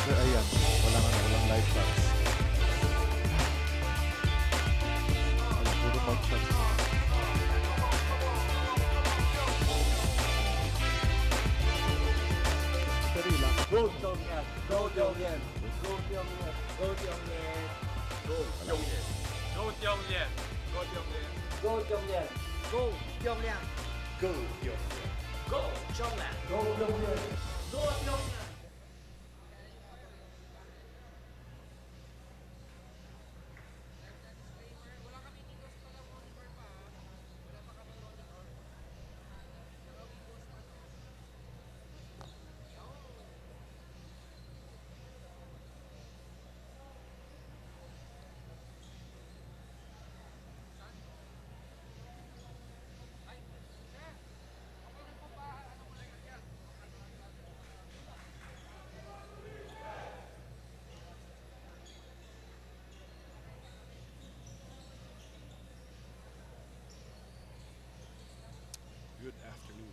Ayan, walang live shots. Puro mount shots. Pero lang. Go Tiong Lian! Go Tiong Lian! Go Tiong Lian! Go Tiong Lian! Go Tiong Lian. Go Tiong Lian. Go Tiong Lian. Go Tiong Lian! Go Tiong Lian. Go Tiong Lian. Go Tiong Lian. Go Tiong Lian! Go Tiong Lian. Good afternoon.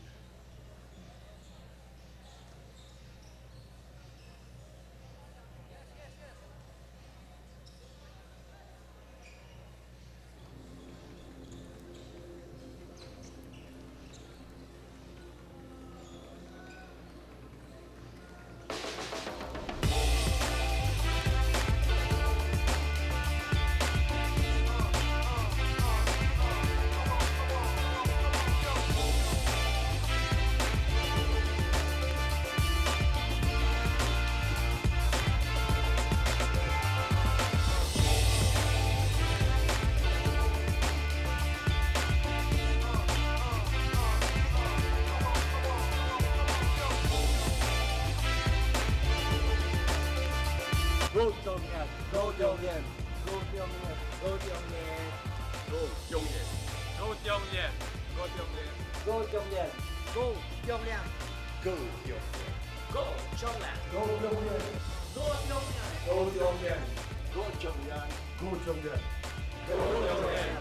Go Tiong Lian! Go Tiong Lian! Go Tiong Lian! Go Tiong Lian! Go Tiong Lian. Go Tiong Lian. Go Tiong Lian. Go Tiong Lian! Go Tiong Lian. Go Tiong Lian. Go Tiong Lian. Go Tiong Lian! Go Tiong Lian. Go Tiong Lian! Go Tiong Lian. Go Tiong Lian! Go Tiong Lian.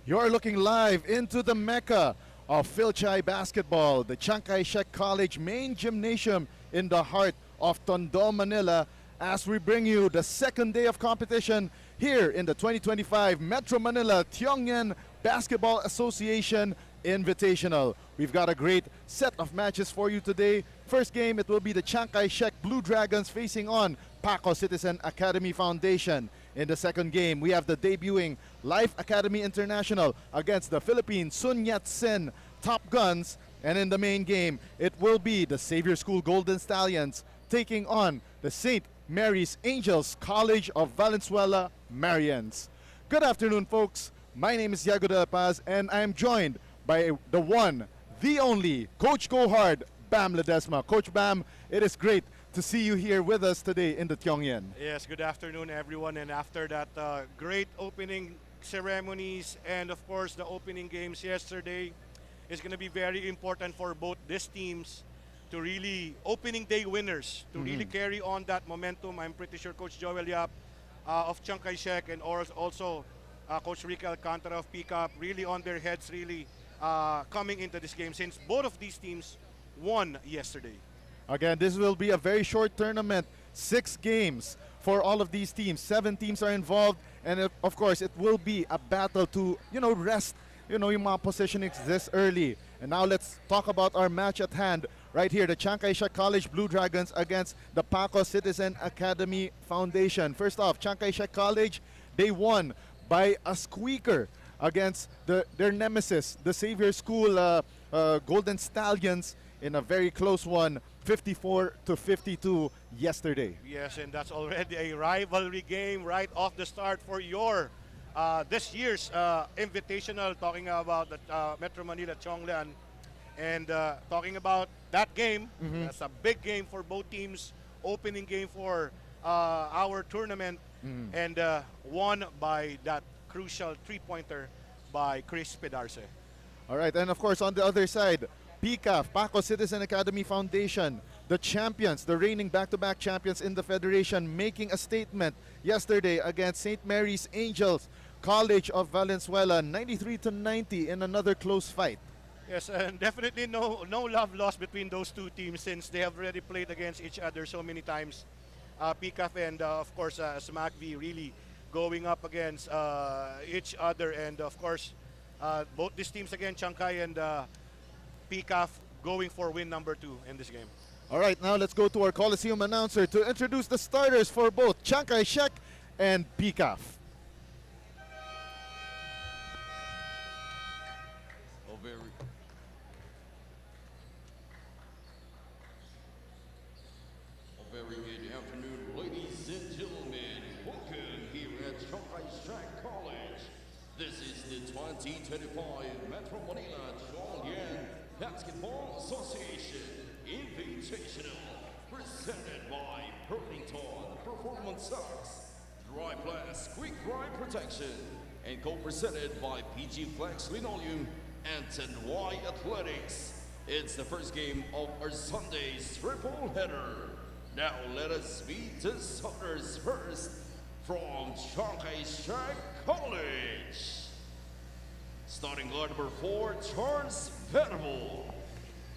You're looking live into the mecca of Philchai basketball, the Chiang Kai-shek College main gymnasium in the heart of Tondo, Manila, as we bring you the second day of competition here in the 2025 Metro Manila Tiong Lian Basketball Association Invitational. We've got a great set of matches for you today. First game, it will be the Chiang Kai-shek Blue Dragons facing on Paco Citizen Academy Foundation. In the second game, we have the debuting Life Academy International against the Philippine Sun Yat-sen Top Guns. And in the main game, it will be the Xavier School Golden Stallions taking on the St. Mary's Angels College of Valenzuela Marians. Good afternoon, folks. My name is Yago de la Paz, and I am joined by the one, the only, Coach Go Hard, Bam Ledesma. Coach Bam, it is great to see you here with us today in the Tiong Lian. Yes, good afternoon, everyone. And after that great opening ceremonies and, of course, the opening games yesterday, it's going to be very important for both these teams to really, opening day winners, to really carry on that momentum. I'm pretty sure Coach Joel Yap of Chiang Kai-shek and also Coach Rick Alcantara of PCAF really on their heads, really coming into this game since both of these teams won yesterday. Again, this will be a very short tournament, 6 games for all of these teams. 7 teams are involved, and of course, it will be a battle to, rest, yung mga positionings this early. And now let's talk about our match at hand. Right here, the Chiang Kai-shek College Blue Dragons against the Paco Citizen Academy Foundation. First off, Chiang Kai-shek College, they won by a squeaker against their nemesis, the Xavier School Golden Stallions, in a very close one, 54-52 yesterday. Yes, and that's already a rivalry game right off the start for your this year's Invitational, talking about the Metro Manila Tiong Lian. And talking about that game, that's a big game for both teams, opening game for our tournament, and won by that crucial three-pointer by Chris Pedarce. All right, and of course on the other side, PCAF, Paco Citizen Academy Foundation, the champions, the reigning back-to-back champions in the federation, making a statement yesterday against St. Mary's Angels College of Valenzuela, 93-90 in another close fight. Yes, and definitely no love lost between those two teams since they have already played against each other so many times. PCAF and of course SMACV really going up against each other, and of course both these teams again, Chiangkai and PCAF, going for win number 2 in this game. All right, now let's go to our Coliseum announcer to introduce the starters for both Chiang Kai-shek and PCAF. A very good afternoon, ladies and gentlemen. Welcome here at Chiang Kai-shek College. This is the 2025 Metro Manila Tiong Lian Basketball Association Invitational, presented by Burlington Performance Socks, Dry Blast Quick Dry Protection, and co-presented by PG Flex Linoleum and Tenwai Athletics. It's the first game of our Sunday's triple header. Now let us meet the starters first from Chiang Kai-shek College. Starting guard number 4, Charles Venable.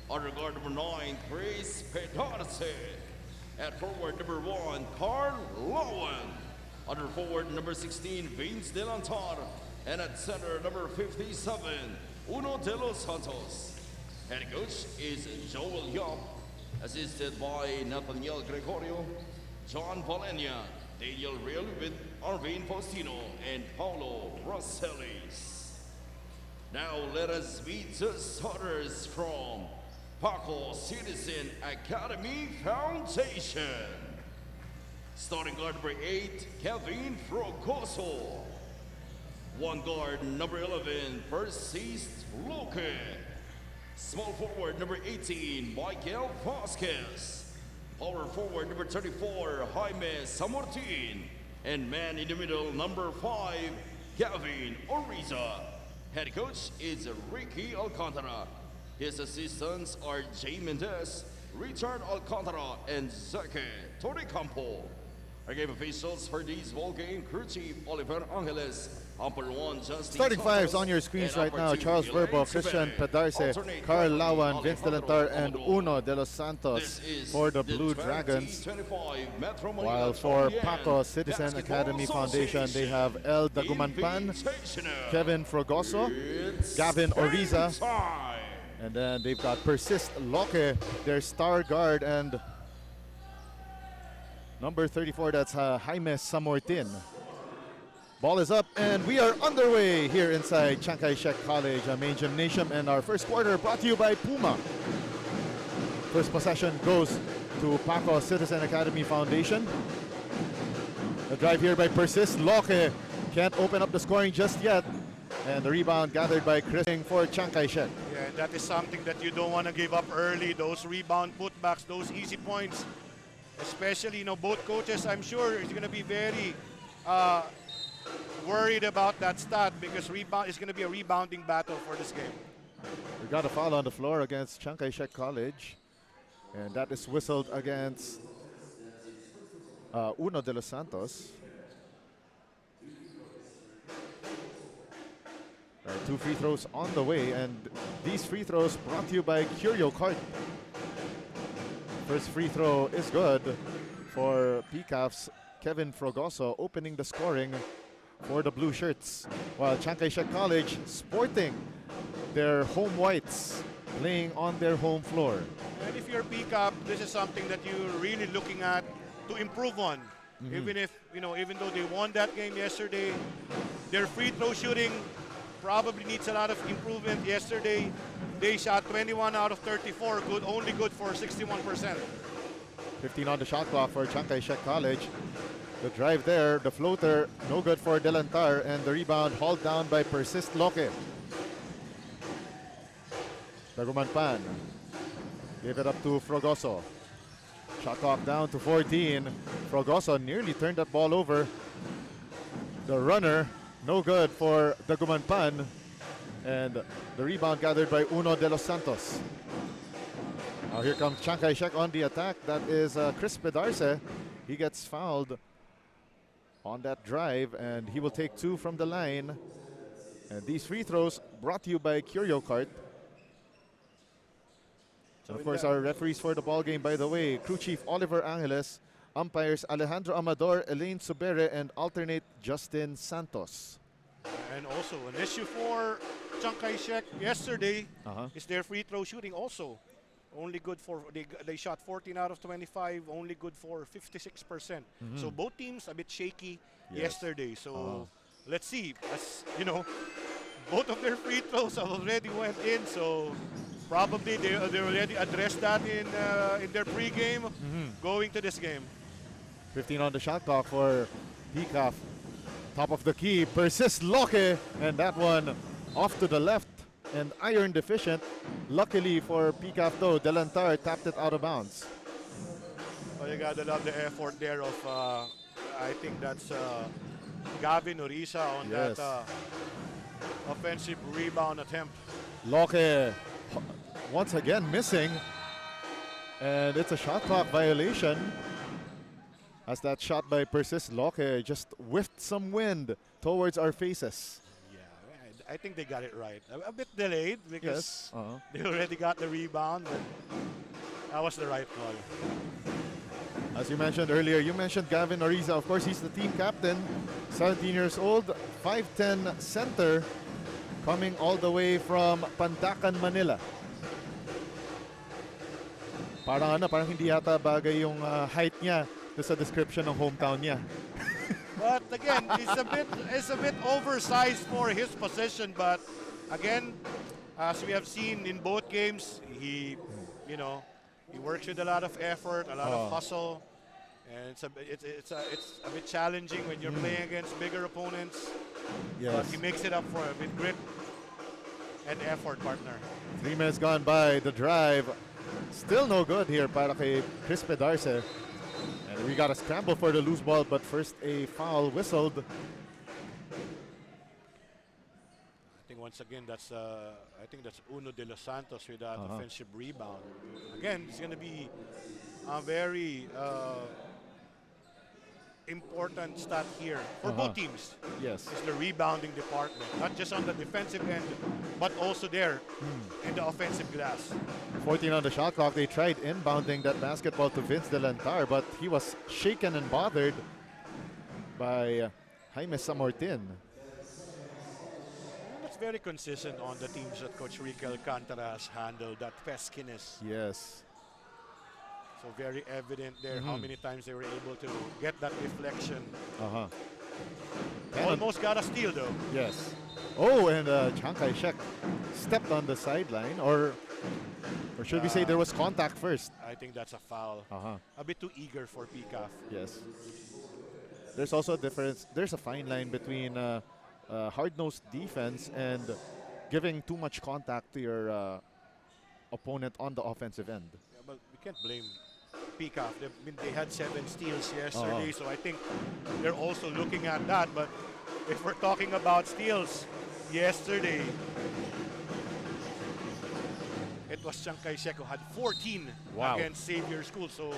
Under guard number 9, Chris Pedarce. At forward number 1, Carl Lowen. Under forward number 16, Vince Delantar. And at center number 57, Uno de los Santos. Head coach is Joel Yap, assisted by Nathaniel Gregorio, John Valenia, Daniel Realubit, Arvin Faustino, and Paulo Rossellis. Now let us meet the starters from Paco Citizen Academy Foundation. Starting guard number 8, Kevin Frogoso. One guard number 11, Persis Luque. Small forward number 18, Michael Vasquez. Power forward number 34, Jaime Samortin. And man in the middle, number 5, Gavin Oriza. Head coach is Ricky Alcantara. His assistants are Jay Mendez, Richard Alcantara, and Zeke Torrecampo. Our game officials for this ball game, crew chief Oliver Angeles, umpire 1 Justin Starting Santos, fives on your screens and right now: umpire 2, Charles Elaine Verbo, Christian Severe. Pedarce, Alternate Carl referee, Lawan, Vince Alejandro Delantar, and Amador. Uno de los This Santos is for the the Blue Dragons. 2025 Metro Manila While for Tiong Lian Paco Citizen Basketball Academy Foundation, they have El Dagumanpan, Invitational. Kevin Frogoso, It's Gavin Oriza, game time. and then they've got Persist Loque, their star guard, and number 34, that's Jaime Samortin. Ball is up, and we are underway here inside Chiang Kai-shek College, main gymnasium, and our first quarter brought to you by Puma. First possession goes to Paco Citizen Academy Foundation. The drive here by Persist Loque can't open up the scoring just yet, and the rebound gathered by Chris for Chiang Kai-shek. Yeah, and that is something that you don't want to give up early, those rebound putbacks, those easy points. Especially, both coaches, I'm sure, is going to be very worried about that stat, because rebound is going to be a rebounding battle for this game. We got a foul on the floor against Chiang Kai-shek College, and that is whistled against Uno de los Santos. 2 free throws on the way, and these free throws brought to you by Curio Cart. First free throw is good for PCAF's Kevin Frogoso, opening the scoring for the blue shirts, while Chiang Kai-shek College sporting their home whites, playing on their home floor. And if you're PCAF, this is something that you're really looking at to improve on. Even if, even though they won that game yesterday, their free throw shooting probably needs a lot of improvement. Yesterday, they shot 21 out of 34, only good for 61%. 15 on the shot clock for Chiang Kai-shek College. The drive there, the floater, no good for Delantar, and the rebound hauled down by Persist Loque. Dagumanpan gave it up to Frogoso. Shot clock down to 14. Frogoso nearly turned that ball over. The runner, no good for Dagumanpan. And the rebound gathered by Uno de los Santos. Now here comes Chiang Kai-shek on the attack. That is Chris Pedarce. He gets fouled on that drive, and he will take 2 from the line. And these free throws brought to you by Curio Cart. And of course, our referees for the ball game, by the way, Crew Chief Oliver Angeles, umpires Alejandro Amador, Elaine Subere, and alternate Justin Santos. And also an issue for Chiang Kai-shek yesterday is their free throw shooting also. Only good for, they shot 14 out of 25, only good for 56%. So both teams a bit shaky yesterday. So let's see, as you know, both of their free throws have already went in, so probably they already addressed that in their pregame going to this game. 15 on the shot clock for PCAF. Top of the key, persists Loke, and that one off to the left and iron deficient. Luckily for PCAF though, Delantar tapped it out of bounds. Well, you gotta love the effort there of, I think that's Gavin Orisa on that offensive rebound attempt. Loke once again missing, and it's a shot clock violation as that shot by Persist Loke just whiffed some wind towards our faces. Yeah, I think they got it right. A bit delayed because they already got the rebound, but that was the right call. As you mentioned earlier, you mentioned Gavin Oriza. Of course, he's the team captain, 17 years old, 5'10" center, coming all the way from Pandacan, Manila. Parang hindi yata bagay yung height niya sa description ng hometown niya. But again, it's a bit oversized for his position. But again, as we have seen in both games, he works with a lot of effort, a lot of hustle, and it's a bit challenging when you're playing against bigger opponents. Yes. But he makes it up for it with grit and effort, partner. 3 minutes gone by. The drive still no good here para kay Chris Pedarce. And we got a scramble for the loose ball, but first a foul whistled. I think once again that's Uno de los Santos with that offensive rebound. Again, it's going to be a very important stat here for both teams. Yes. It's the rebounding department, not just on the defensive end, but also there in the offensive glass. 14 on the shot clock. They tried inbounding that basketball to Vince Delantar, but he was shaken and bothered by Jaime Samortin. That's very consistent on the teams that Coach Ricky Alcantara has handled, that peskiness. Yes. So very evident there how many times they were able to get that deflection. Almost got a steal though. Yes. Oh, and Chiang Kai-shek stepped on the sideline, or should we say there was contact first? I think that's a foul. A bit too eager for PCAF. Yes. There's also a difference. There's a fine line between hard-nosed defense and giving too much contact to your opponent on the offensive end. Yeah, but we can't blame PCAF. They had 7 steals yesterday, so I think they're also looking at that. But if we're talking about steals, yesterday it was Chiang Kai-shek who had 14 against Xavier School. So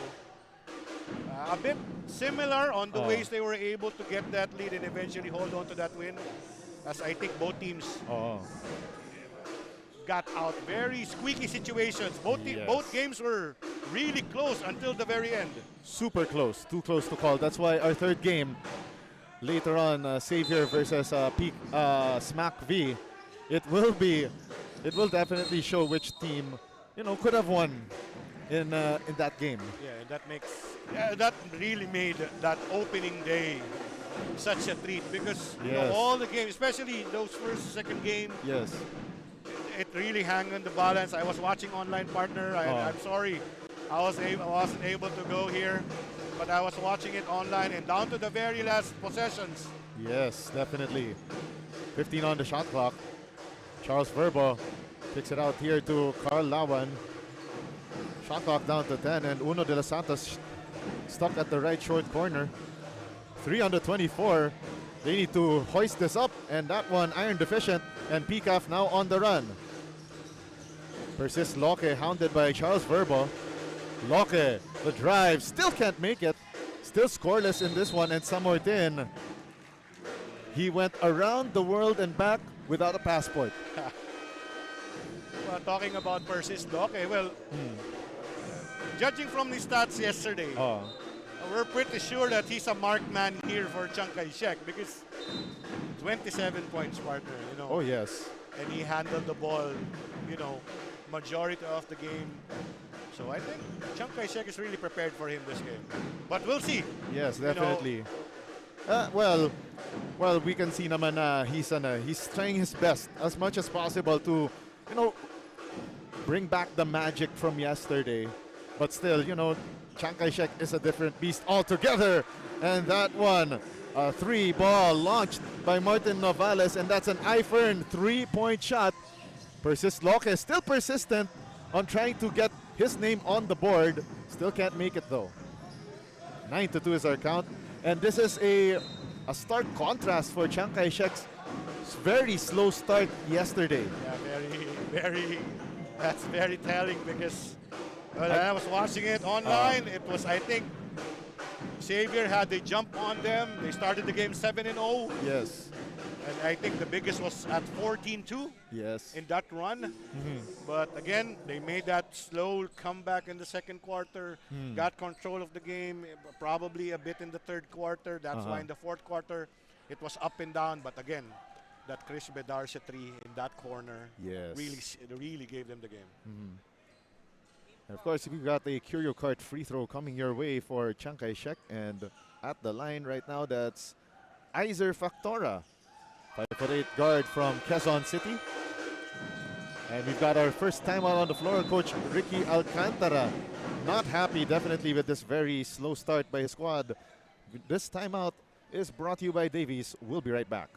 a bit similar on the ways they were able to get that lead and eventually hold on to that win, as I think both teams got out very squeaky situations. Both games were really close until the very end. Super close, too close to call. That's why our third game later on, Xavier versus Smack V, it will definitely show which team could have won in that game. Yeah, and that really made that opening day such a treat, because all the games, especially those first, second game, it really hung on the balance. I was watching online, partner. I'm sorry, I wasn't able to go here, but I was watching it online and down to the very last possessions. Yes, definitely. 15 on the shot clock. Charles Verbo kicks it out here to Carl Lawan. Shot clock down to 10, and Uno de los Santos stuck at the right short corner. 3 on the 24. They need to hoist this up, and that one iron deficient. And PCAF now on the run. Persists Loke, hounded by Charles Verbo. Loke, the drive, still can't make it. Still scoreless in this one, and Samortin, he went around the world and back without a passport. Well, talking about Persis Loke, well, judging from the stats yesterday, we're pretty sure that he's a marked man here for Chiang Kai-shek because 27 points, partner, you know. Oh, yes. And he handled the ball, you know, majority of the game. So I think Chiang Kai-shek is really prepared for him this game. But we'll see. Yes, definitely. Well, we can see naman na he's trying his best as much as possible to, you know, bring back the magic from yesterday. But still, you know, Chiang Kai-shek is a different beast altogether. And that one, a 3-ball launched by Martin Novales, and that's an Ifern 3-point shot. Persis Loke still persistent on trying to get his name on the board. Still can't make it though. 9-2 is our count. And this is a stark contrast for Chiang Kai-shek's very slow start yesterday. Yeah, that's very telling because I was watching it online. It was, I think, Xavier had a jump on them. They started the game 7-0. Yes. And I think the biggest was at 14-2 Yes. in that run. But again, they made that slow comeback in the second quarter, got control of the game, probably a bit in the third quarter. That's why in the fourth quarter, it was up and down. But again, that Chris Bedarce 3 in that corner really gave them the game. And of course, we got a Curio Cart free throw coming your way for Chiang Kai-shek. And at the line right now, that's Iser Factora, 5'8" guard from Quezon City. And we've got our first timeout on the floor. Coach Ricky Alcantara not happy definitely with this very slow start by his squad. This timeout is brought to you by Davies. We'll be right back.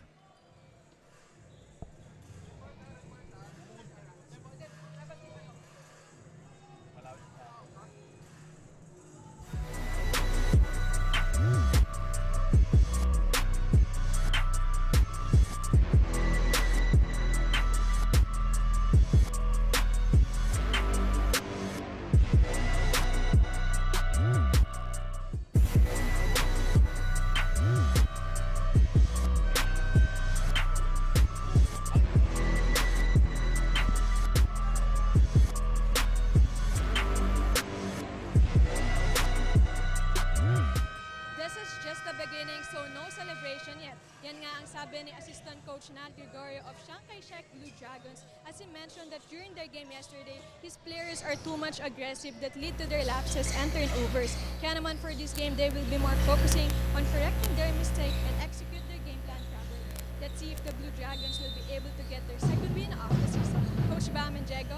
Aggressive that lead to their lapses and turnovers. Kaya naman for this game, they will be more focusing on correcting their mistake and execute their game plan properly. Let's see if the Blue Dragons will be able to get their second win of the season. Coach Bam and Diego.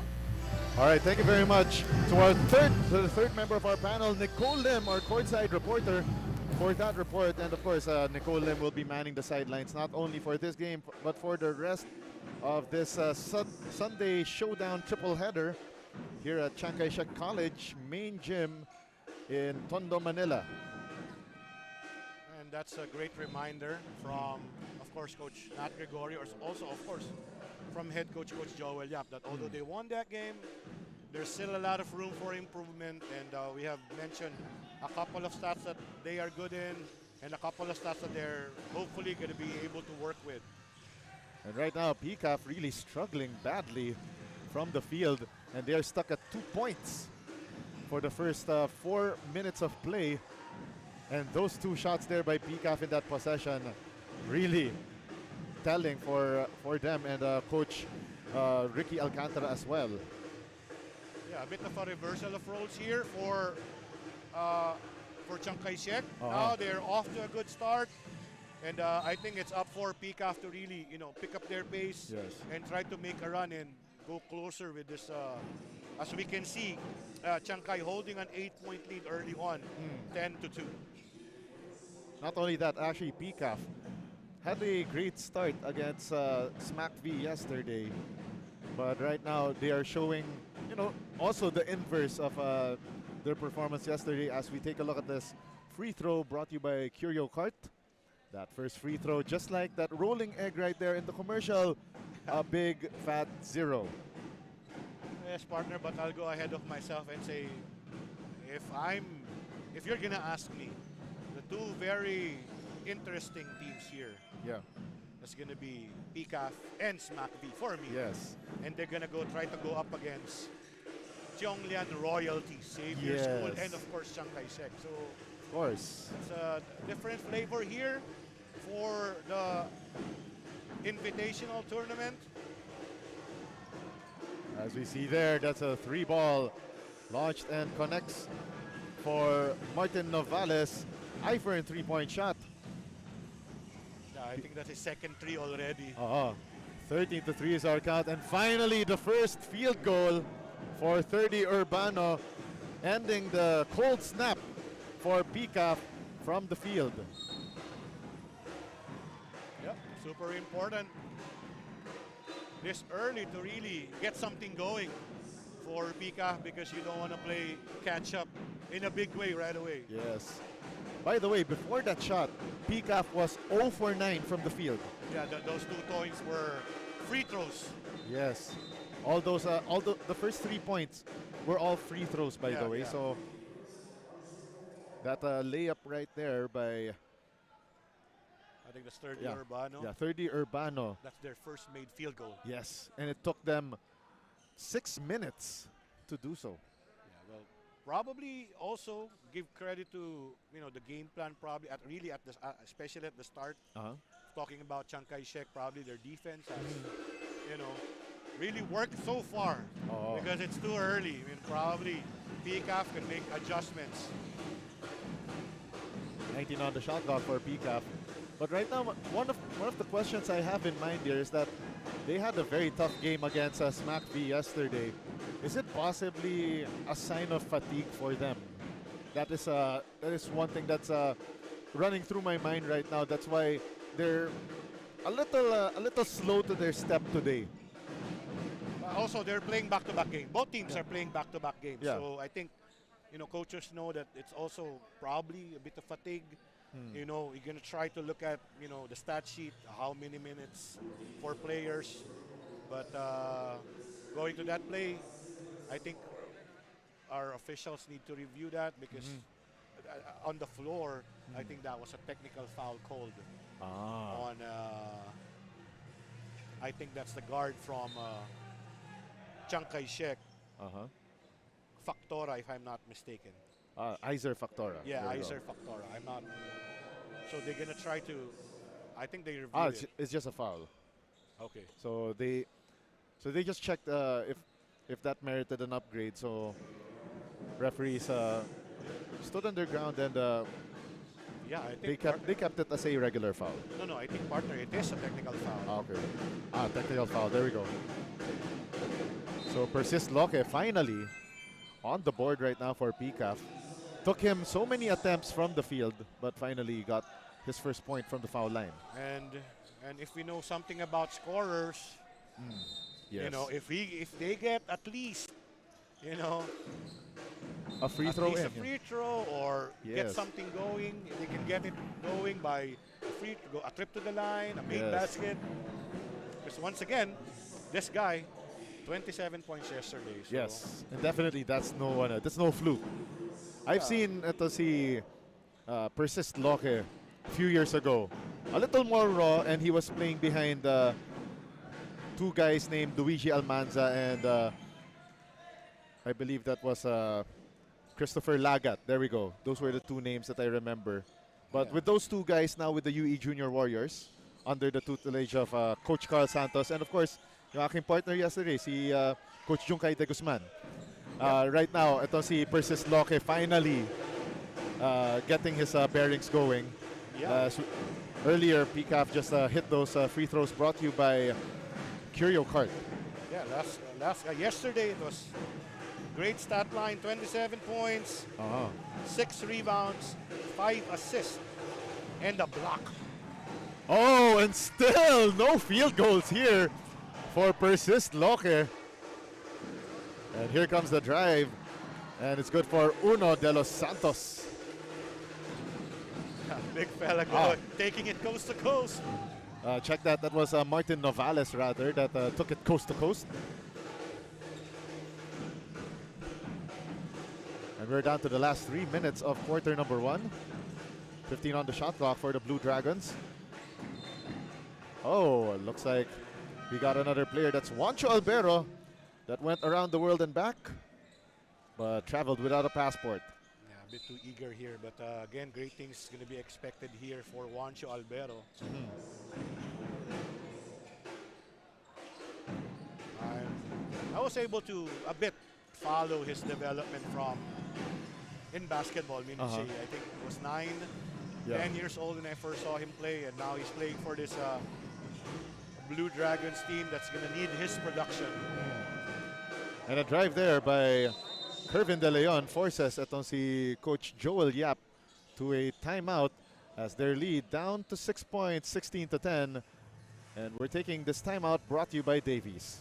All right, thank you very much to the third member of our panel, Nicole Lim, our courtside reporter, for that report. And of course, Nicole Lim will be manning the sidelines not only for this game but for the rest of this Sunday showdown triple header here at Chiang Kai-shek College main gym in Tondo, Manila. And that's a great reminder from, of course, Coach Nat Gregorio, or also, of course, from head coach, Coach Joel Yap, that although they won that game, there's still a lot of room for improvement. And we have mentioned a couple of stats that they are good in and a couple of stats that they're hopefully going to be able to work with. And right now, PCAF really struggling badly from the field. And they are stuck at 2 points for the first 4 minutes of play. And those two shots there by PCAF in that possession really telling for them and Coach Ricky Alcantara as well. Yeah, a bit of a reversal of roles here for Chiang Kai-shek. Now they're off to a good start. And I think it's up for PCAF to really, you know, pick up their pace and try to make a run and go closer with this. As we can see, Chiang Kai holding an 8-point lead early on, 10-2. Not only that, actually PCAF had a great start against Smack V yesterday. But right now they are showing, you know, also the inverse of their performance yesterday as we take a look at this free throw brought to you by Curio Cart. That first free throw, just like that rolling egg right there in the commercial, a big fat 0. Yes, partner, but I'll go ahead of myself and say, if you're gonna ask me, the two very interesting teams here, Yeah. that's gonna be PCAF and SmackV for me. Yes. And they're gonna try to go up against Tiong Lian Royalty, Xavier Yes. School, and of course Chiang Kai-shek. So Of course. it's a different flavor here for the Invitational tournament. As we see there, that's a 3-ball launched and connects for Martin Novales. Eye for a 3-point shot. Yeah, I think that's his second three already. 13-3 is our count. And finally, the first field goal for 30 Urbano, ending the cold snap for PCAF from the field. Yep, super important this early to really get something going for PCAF because you don't want to play catch up in a big way right away. Yes. By the way, before that shot, PCAF was 0 for 9 from the field. Yeah, those 2 points were free throws. Yes. All the first 3 points were all free throws, by the way. Yeah. So that layup right there by I think that's 30 Urbano. Yeah, 30 Urbano. That's their first made field goal. Yes, and it took them 6 minutes to do so. Yeah, well, probably also give credit to the game plan. Probably especially at the start. Talking about Chiang Kai-shek, probably their defense has really worked so far because it's too early. I mean, probably PCAF can make adjustments. 19 on the shot clock for PCAF. But right now, one of the questions I have in mind here is that they had a very tough game against SmackV yesterday. Is it possibly a sign of fatigue for them? That is one thing that's running through my mind right now. That's why they're a little slow to their step today. Also, they're playing back-to-back games. Both teams are playing back-to-back games. Yeah. So I think coaches know that it's also probably a bit of fatigue. You're going to try to look at, the stat sheet, how many minutes for players. But going to that play, I think our officials need to review that because on the floor, I think that was a technical foul called on, I think that's the guard from Chiang Kai-shek. Factora, if I'm not mistaken. Iser Factora. Yeah, There we Iser go. Factora. I'm not. So they're gonna try to. I think they reviewed it. It's just a foul. Okay. So they just checked if that merited an upgrade. So referees stood on their ground and Yeah, I they think kept it as a regular foul. No, I think partner, it is a technical foul. Okay. Technical foul. There we go. So Persist Loke finally on the board right now for PCAF. Took him so many attempts from the field, but finally got his first point from the foul line. And if we know something about scorers, Yes. if they get at least, a free at throw least in. a free throw or get Yes. something going, they can get it going by a trip to the line, a made Yes. basket. Because once again, this guy, 27 points yesterday. So Yes, and definitely that's no fluke. I've seen Persist Loke a few years ago. A little more raw, and he was playing behind two guys named Luigi Almanza and I believe that was Christopher Lagat. There we go. Those were the two names that I remember. But with those two guys now with the UE Junior Warriors, under the tutelage of Coach Carl Santos, and of course, yung aking partner yesterday, si Coach Junkay de Guzman. Right now, ito si Persist Loke finally getting his bearings going. Yeah. Earlier, PCAF just hit those free throws brought to you by Curio Cart. Yeah, yesterday it was great stat line, 27 points, 6 rebounds, 5 assists, and a block. Oh, and still no field goals here for Persist Loke. And here comes the drive, and it's good for Uno de los Santos. Big fella taking it coast to coast. Check that. That was Martin Novales, rather, that took it coast to coast. And we're down to the last 3 minutes of quarter number 1. 15 on the shot clock for the Blue Dragons. Oh, it looks like we got another player. That's Juancho Albero that went around the world and back, but traveled without a passport. Yeah, a bit too eager here, but again, great things going to be expected here for Juancho Albero. I was able to a bit follow his development from in basketball. I mean, I think he was 9, 10 years old when I first saw him play, and now he's playing for this Blue Dragons team that's going to need his production. And a drive there by Kervin De Leon forces itong si Coach Joel Yap to a timeout as their lead down to 6 points, 16 to 10. And we're taking this timeout brought to you by Davies.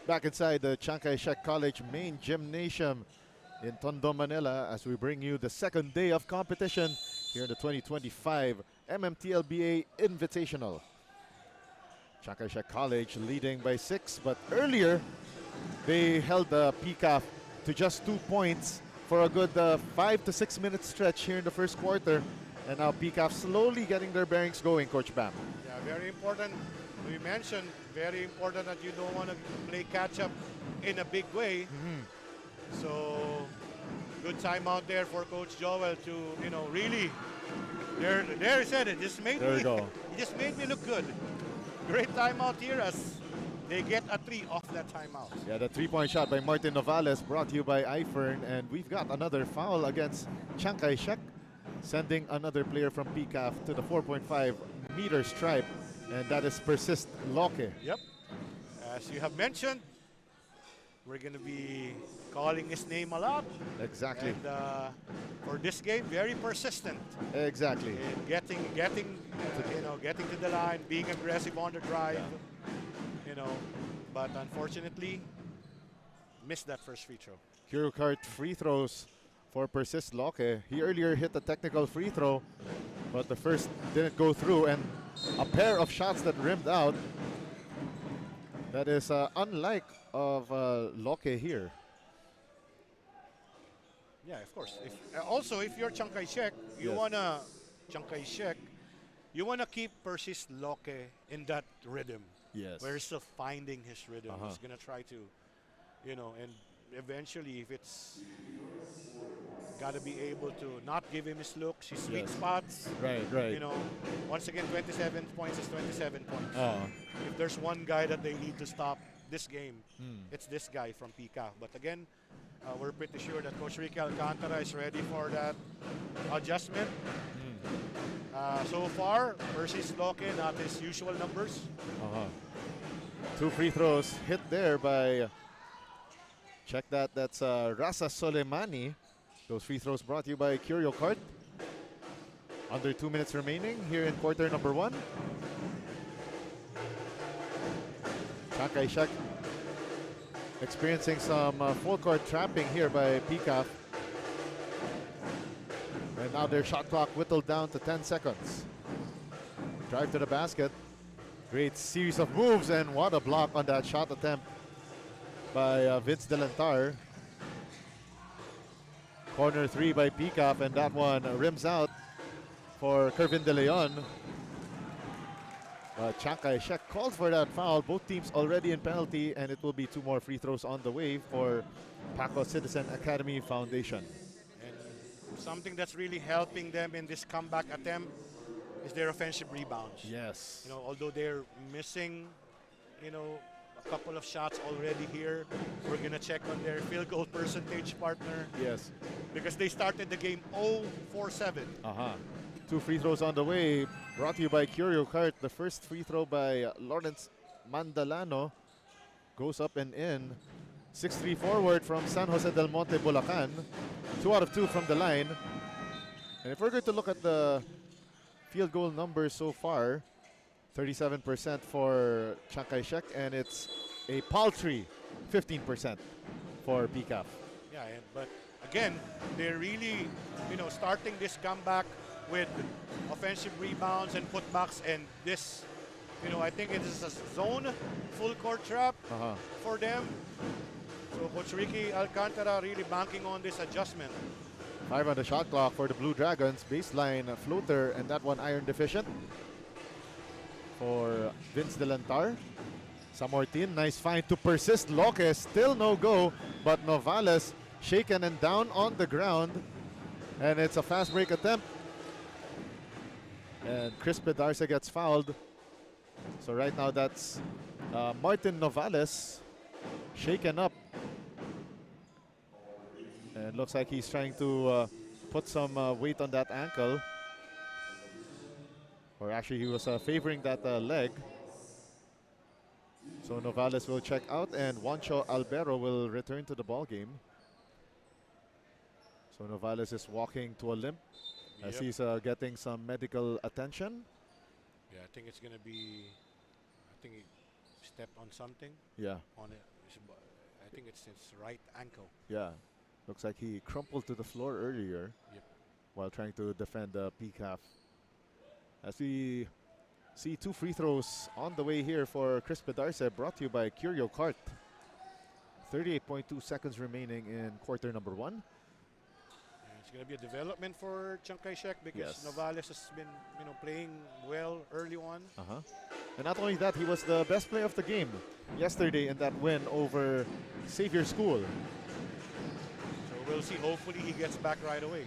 Back inside the Chiang Kai-shek College main gymnasium in Tondo, Manila, as we bring you the second day of competition here in the 2025 MMTLBA Invitational. Chiang Kai-shek College leading by 6, but earlier they held the PCAF to just 2 points for a good 5 to 6 minute stretch here in the first quarter. And now PCAF slowly getting their bearings going, Coach Bam. Yeah, very important. We mentioned very important that you don't want to play catch up in a big way. So good timeout there for Coach Joel to, you know, really there he said it. Just made There me we go. he just made me look good. Great timeout here as they get a 3 off that timeout. Yeah, the 3-point shot by Martin Novales brought to you by iFern, and we've got another foul against Chiang Kai-shek, sending another player from PCAF to the 4.5 meter stripe, and that is Persist Loke. Yep. As you have mentioned, we're going to be calling his name a lot. Exactly. And for this game, very persistent. Exactly. In getting to the line, being aggressive on the drive, you know. But unfortunately, missed that first free throw. Hero card free throws for Persist Loke. He earlier hit a technical free throw, but the first didn't go through, and a pair of shots that rimmed out. That is unlike of Loke here. Yeah, of course. Also, if you're Chiang Kai-shek, you wanna keep Persist Loke in that rhythm. Yes. Where he's still finding his rhythm. He's gonna try to, you know, and eventually, if it's gotta be able to not give him his looks, his sweet spots. Right. You know, once again, 27 points is 27 points. Oh. If there's one guy that they need to stop this game, it's this guy from PCAF. But again, we're pretty sure that Coach Ricky Alcantara is ready for that adjustment. So far, Persist Loke, not his usual numbers. 2 free throws hit there by, check that, that's Rasa Soleimani. Those free throws brought to you by Curio Cart. Under 2 minutes remaining here in quarter number 1. Chiang Kai-shek experiencing some full court trapping here by PCAF. And now their shot clock whittled down to 10 seconds. Drive to the basket. Great series of moves, and what a block on that shot attempt by Vince Delantar. Corner 3 by PCAF, and that one rims out for Kervin De Leon. Chiang Kai-shek called for that foul. Both teams already in penalty, and it will be 2 more free throws on the way for Paco Citizen Academy Foundation. And something that's really helping them in this comeback attempt is their offensive rebounds. Yes. You know, although they're missing a couple of shots already here. We're gonna check on their field goal percentage, partner, Yes. because they started the game 0-4-7. Two free throws on the way. Brought to you by Curio Kart. The first free throw by Lawrence Mandalano goes up and in. 6-3 forward from San Jose del Monte, Bulacan. 2 out of 2 from the line. And if we're going to look at the field goal numbers so far, 37% for Chiang Kai-shek, and it's a paltry 15% for PCAF. Yeah, but again, they're really, starting this comeback with offensive rebounds and putbacks, and this, I think it is a zone full court trap for them. So Coach Ricky Alcantara really banking on this adjustment. 5 on the shot clock for the Blue Dragons. Baseline floater, and that one iron deficient for Vince Delantar. Samortin, nice find to persist. Loque, still no go, but Novales shaken and down on the ground. And it's a fast break attempt. And Chris Pedarce gets fouled. So right now that's Martin Novales shaken up. And looks like he's trying to put some weight on that ankle. Or actually he was favoring that leg. So Novales will check out and Juancho Albero will return to the ball game. So Novales is walking to a limp as he's getting some medical attention. Yeah, I think it's going to be, I think he stepped on something. Yeah. On it. I think it's his right ankle. Yeah. Looks like he crumpled to the floor earlier while trying to defend the PCAF. As we see 2 free throws on the way here for Chris Pedarce, brought to you by Curio Kart. 38.2 seconds remaining in quarter number 1. It's going to be a development for Chiang Kai-shek because Novales has been, playing well early on. And not only that, he was the best player of the game yesterday in that win over Xavier School. So we'll see. Hopefully he gets back right away.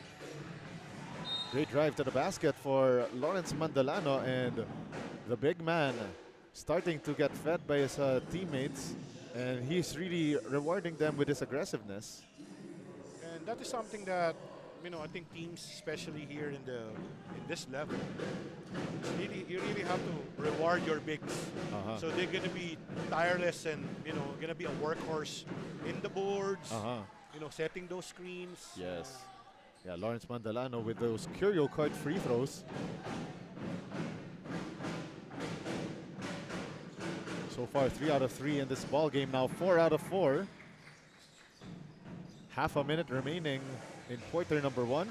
Great drive to the basket for Lawrence Mandalano, and the big man starting to get fed by his teammates, and he's really rewarding them with his aggressiveness. And that is something that I think teams, especially here in this level, you really have to reward your bigs. So they're going to be tireless and going to be a workhorse in the boards, setting those screens. Yes. Yeah, Lawrence Mandalano with those Curio Kart free throws. So far, 3 out of 3 in this ball game. Now 4 out of 4. Half a minute remaining in quarter number 1.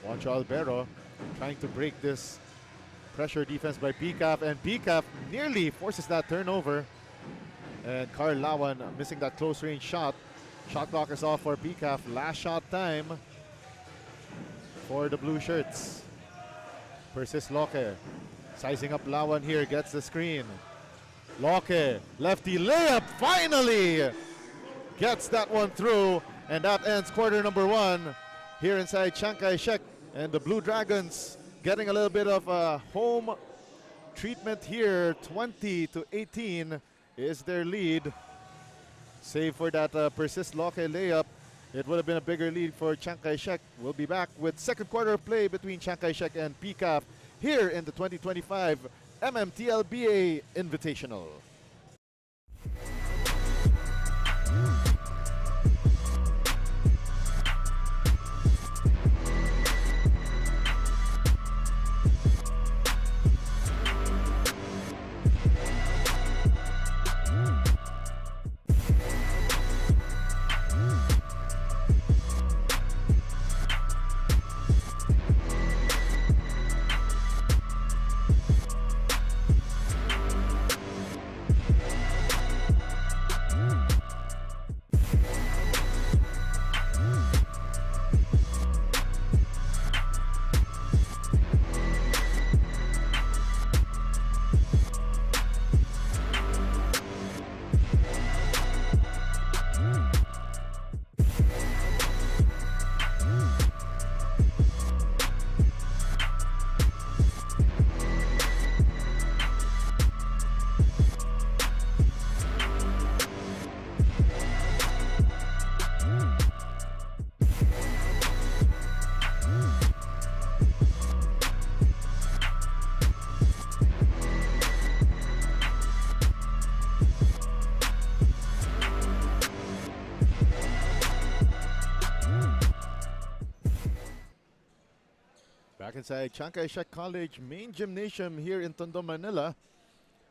Juancho Albero trying to break this pressure defense by PCAF, and PCAF nearly forces that turnover. And Carl Lawan missing that close range shot. Shot clock is off for PCAF. Last shot time for the blue shirts. Persis Loque sizing up Lawan here, gets the screen. Loque, lefty layup, finally gets that one through, and that ends quarter number 1 here inside Chiang Kai-shek. And the Blue Dragons getting a little bit of a home treatment here. 20-18 is their lead. Save for that Persis Loque layup, it would have been a bigger lead for Chiang Kai-shek. We'll be back with second quarter of play between Chiang Kai-shek and PCAF here in the 2025 MMTLBA Invitational. inside Chiang Kai-shek College main gymnasium here in Tondo, Manila,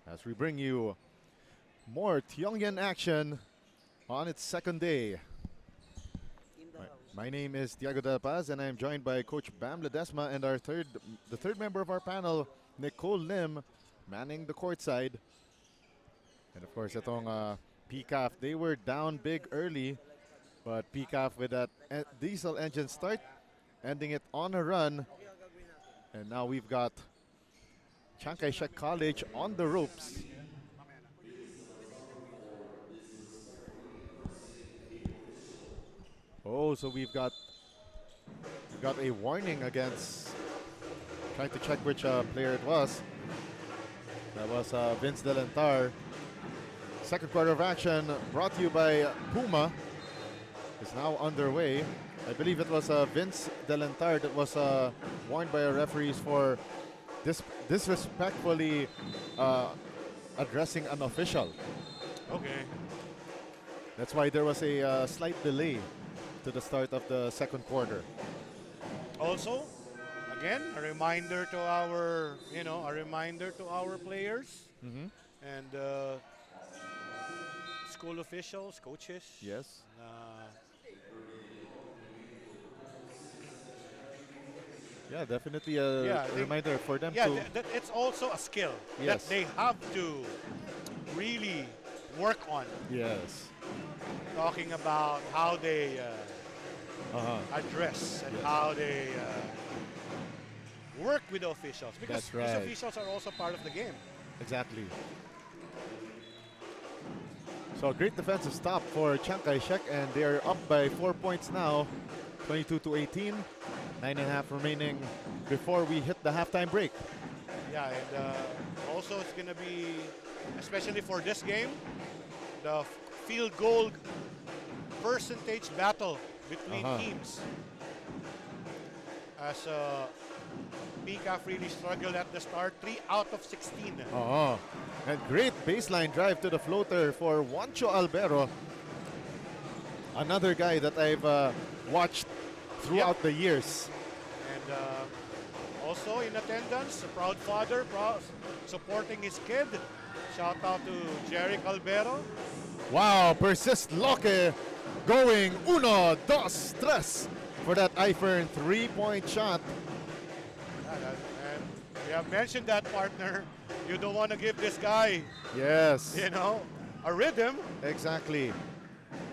as we bring you more Tiong Lian action on its second day. My name is Tiago Del Paz, and I am joined by Coach Bam Ledesma and the third member of our panel, Nicole Lim, manning the court side. And of course, itong PCAF, they were down big early, but PCAF with that diesel engine start, ending it on a run. And now we've got Chiang Kai-shek College on the ropes. Oh, so we've got a warning against, trying to check which player it was. That was Vince Delentar. Second quarter of action brought to you by Puma is now underway. I believe it was Vince Delentar that was warned by our referees for disrespectfully addressing an official. Okay. That's why there was a slight delay to the start of the second quarter. Also, again, a reminder to our, players and school officials, coaches. Yes. Yeah, definitely a reminder for them to. That it's also a skill Yes. that they have to really work on. Yes. Talking about how they address and how they work with the officials, because That's right. these officials are also part of the game. Exactly. So a great defensive stop for Chiang Kai-shek, and they are up by 4 points now, 22-18. 9.5 remaining before we hit the halftime break. Yeah, and also it's going to be, especially for this game, the field goal percentage battle between teams. As PCAF really struggled at the start, 3 out of 16. And great baseline drive to the floater for Juancho Albero. Another guy that I've watched throughout the years. And also in attendance, a proud father supporting his kid. Shout out to Jerry Albero. Wow, persist Loque going 1, 2, 3 for that iFern 3-point shot. And we have mentioned that, partner. You don't want to give this guy, Yes. a rhythm. Exactly.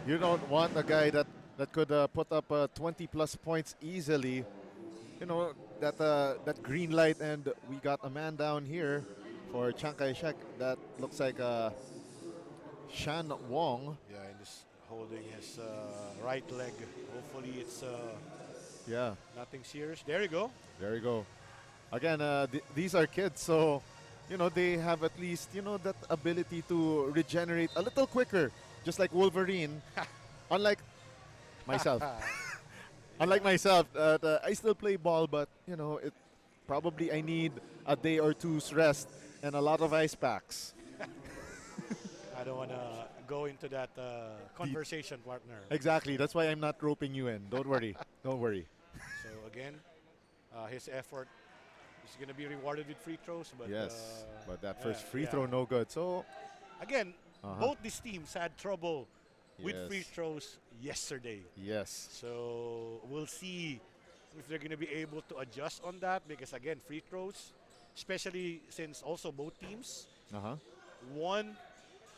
You don't want a guy that could put up 20 plus points easily. That green light, and we got a man down here for Chiang Kai-shek. That looks like Shan Wong. Yeah, and he's holding his right leg. Hopefully it's nothing serious. There you go. There you go. Again, these are kids, so they have at least that ability to regenerate a little quicker, just like Wolverine. Unlike myself. Unlike myself, I still play ball, but it probably I need a day or two's rest and a lot of ice packs. I don't want to go into that conversation, partner. Exactly. That's why I'm not roping you in. Don't worry. Don't worry. So again, his effort is going to be rewarded with free throws. But yes, but that first free throw no good. So again, both these teams had trouble with free throws yesterday. Yes. So we'll see if they're going to be able to adjust on that, because again, free throws, especially since also both teams won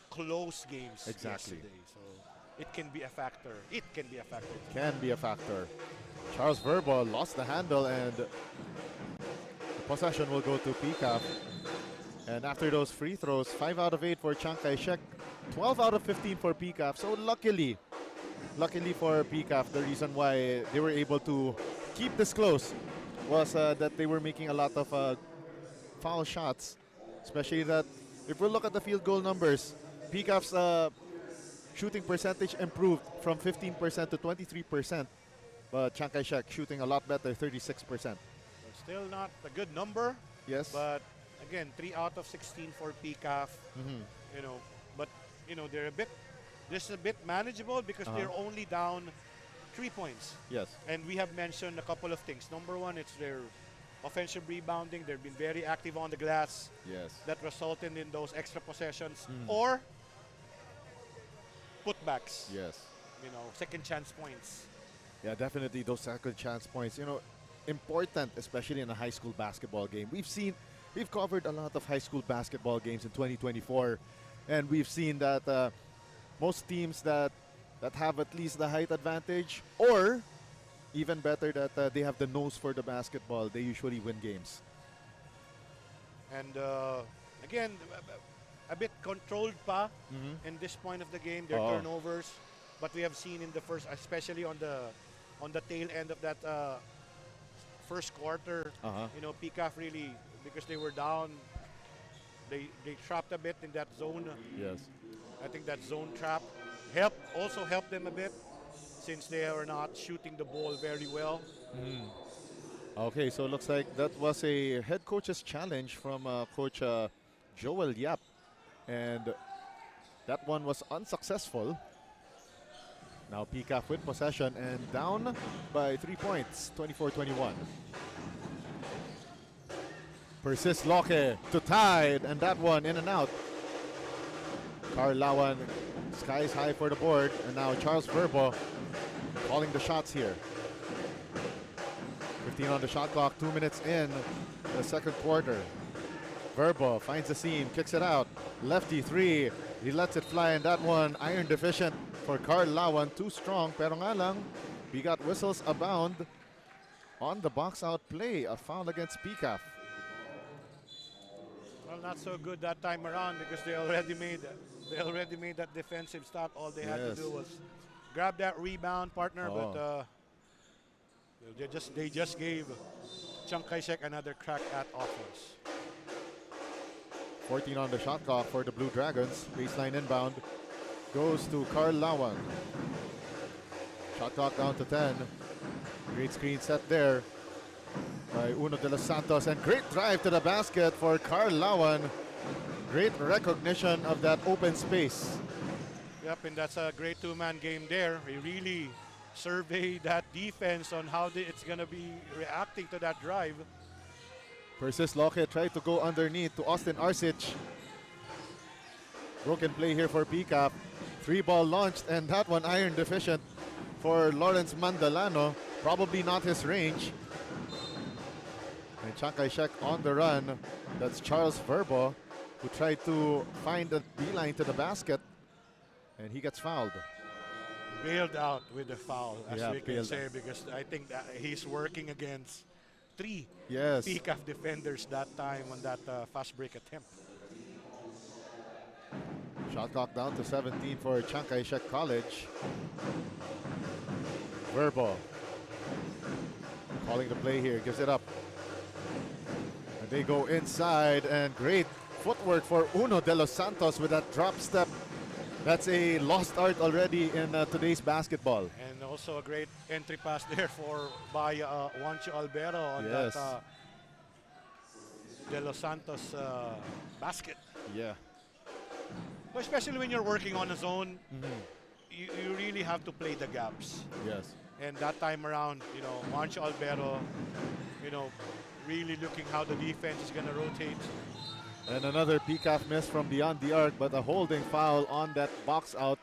close games yesterday. So it can be a factor. It can be a factor. Can be a factor. Charles Verbo lost the handle, and the possession will go to PCAF. And after those free throws, 5 out of 8 for Chiang Kai-shek, 12 out of 15 for PCAF. So luckily for PCAF, the reason why they were able to keep this close was that they were making a lot of foul shots. Especially that, if we look at the field goal numbers, PCAF's shooting percentage improved from 15% to 23%. But Chiang Kai-shek shooting a lot better, 36%. Still not a good number. Yes. But again, 3 out of 16 for PCAF. But they're this is a bit manageable because they're only down 3 points. Yes. And we have mentioned a couple of things. Number one, it's their offensive rebounding. They've been very active on the glass. Yes. That resulted in those extra possessions or putbacks. Yes. You know, second chance points. Yeah, definitely those second chance points. You know, important, especially in a high school basketball game. We've covered a lot of high school basketball games in 2024, and we've seen that most teams that have at least the height advantage, or even better, that they have the nose for the basketball, they usually win games. And again, a bit controlled pa in this point of the game. Their turnovers, but we have seen in the first, especially on the tail end of that first quarter, you know, PCAF really, because they were down, they trapped a bit in that zone. Yes. I think that zone trap also helped them a bit, since they are not shooting the ball very well. Okay, so it looks like that was a head coach's challenge from Coach Joel Yap, and that one was unsuccessful. Now PCAF with possession and down by 3 points, 24-21. Persists Loke to tie it, and that one in and out. Carl Lawan skies high for the board, and now Charles Verbo calling the shots here. 15 on the shot clock, 2 minutes in the second quarter. Verbo finds the seam, kicks it out. Lefty three, he lets it fly, and that one iron deficient for Carl Lawan. Too strong, pero nga lang, we got whistles abound on the box out play. A foul against PCAF. Well, not so good that time around, because they already made that defensive stop. All they had to do was grab that rebound, partner, but they just gave Chiang Kai-shek another crack at offense. 14 on the shot clock for the Blue Dragons. Baseline inbound goes to Carl Lawan. Shot clock down to 10. Great screen set there by Uno de los Santos, and great drive to the basket for Carl Lawan. Great recognition of that open space. Yep, and that's a great two-man game there. He really surveyed that defense on how it's going to be reacting to that drive. Persis Loke tried to go underneath to Austin Arsic. Broken play here for PCAF. 3-ball launched, and that one iron deficient for Lawrence Mandalano. Probably not his range. And Chiang Kai-shek on the run. That's Charles Verbo, who tried to find a beeline to the basket, and he gets fouled. Bailed out with the foul, as we can bailed say, because I think that he's working against 3 Yes. PCAF defenders that time on that fast break attempt. Shot clock down to 17 for Chiang Kai-shek College. Verbo calling the play here, gives it up. And they go inside, and great footwork for Uno de los Santos with that drop step. That's a lost art already in today's basketball. And also a great entry pass there by Juancho Albero on that De Los Santos basket. Yeah. Well, especially when you're working on a zone, you really have to play the gaps. Yes. And that time around, you know, Juancho Albero, you know, really looking how the defense is going to rotate. And another PCAF miss from beyond the arc, but a holding foul on that box out.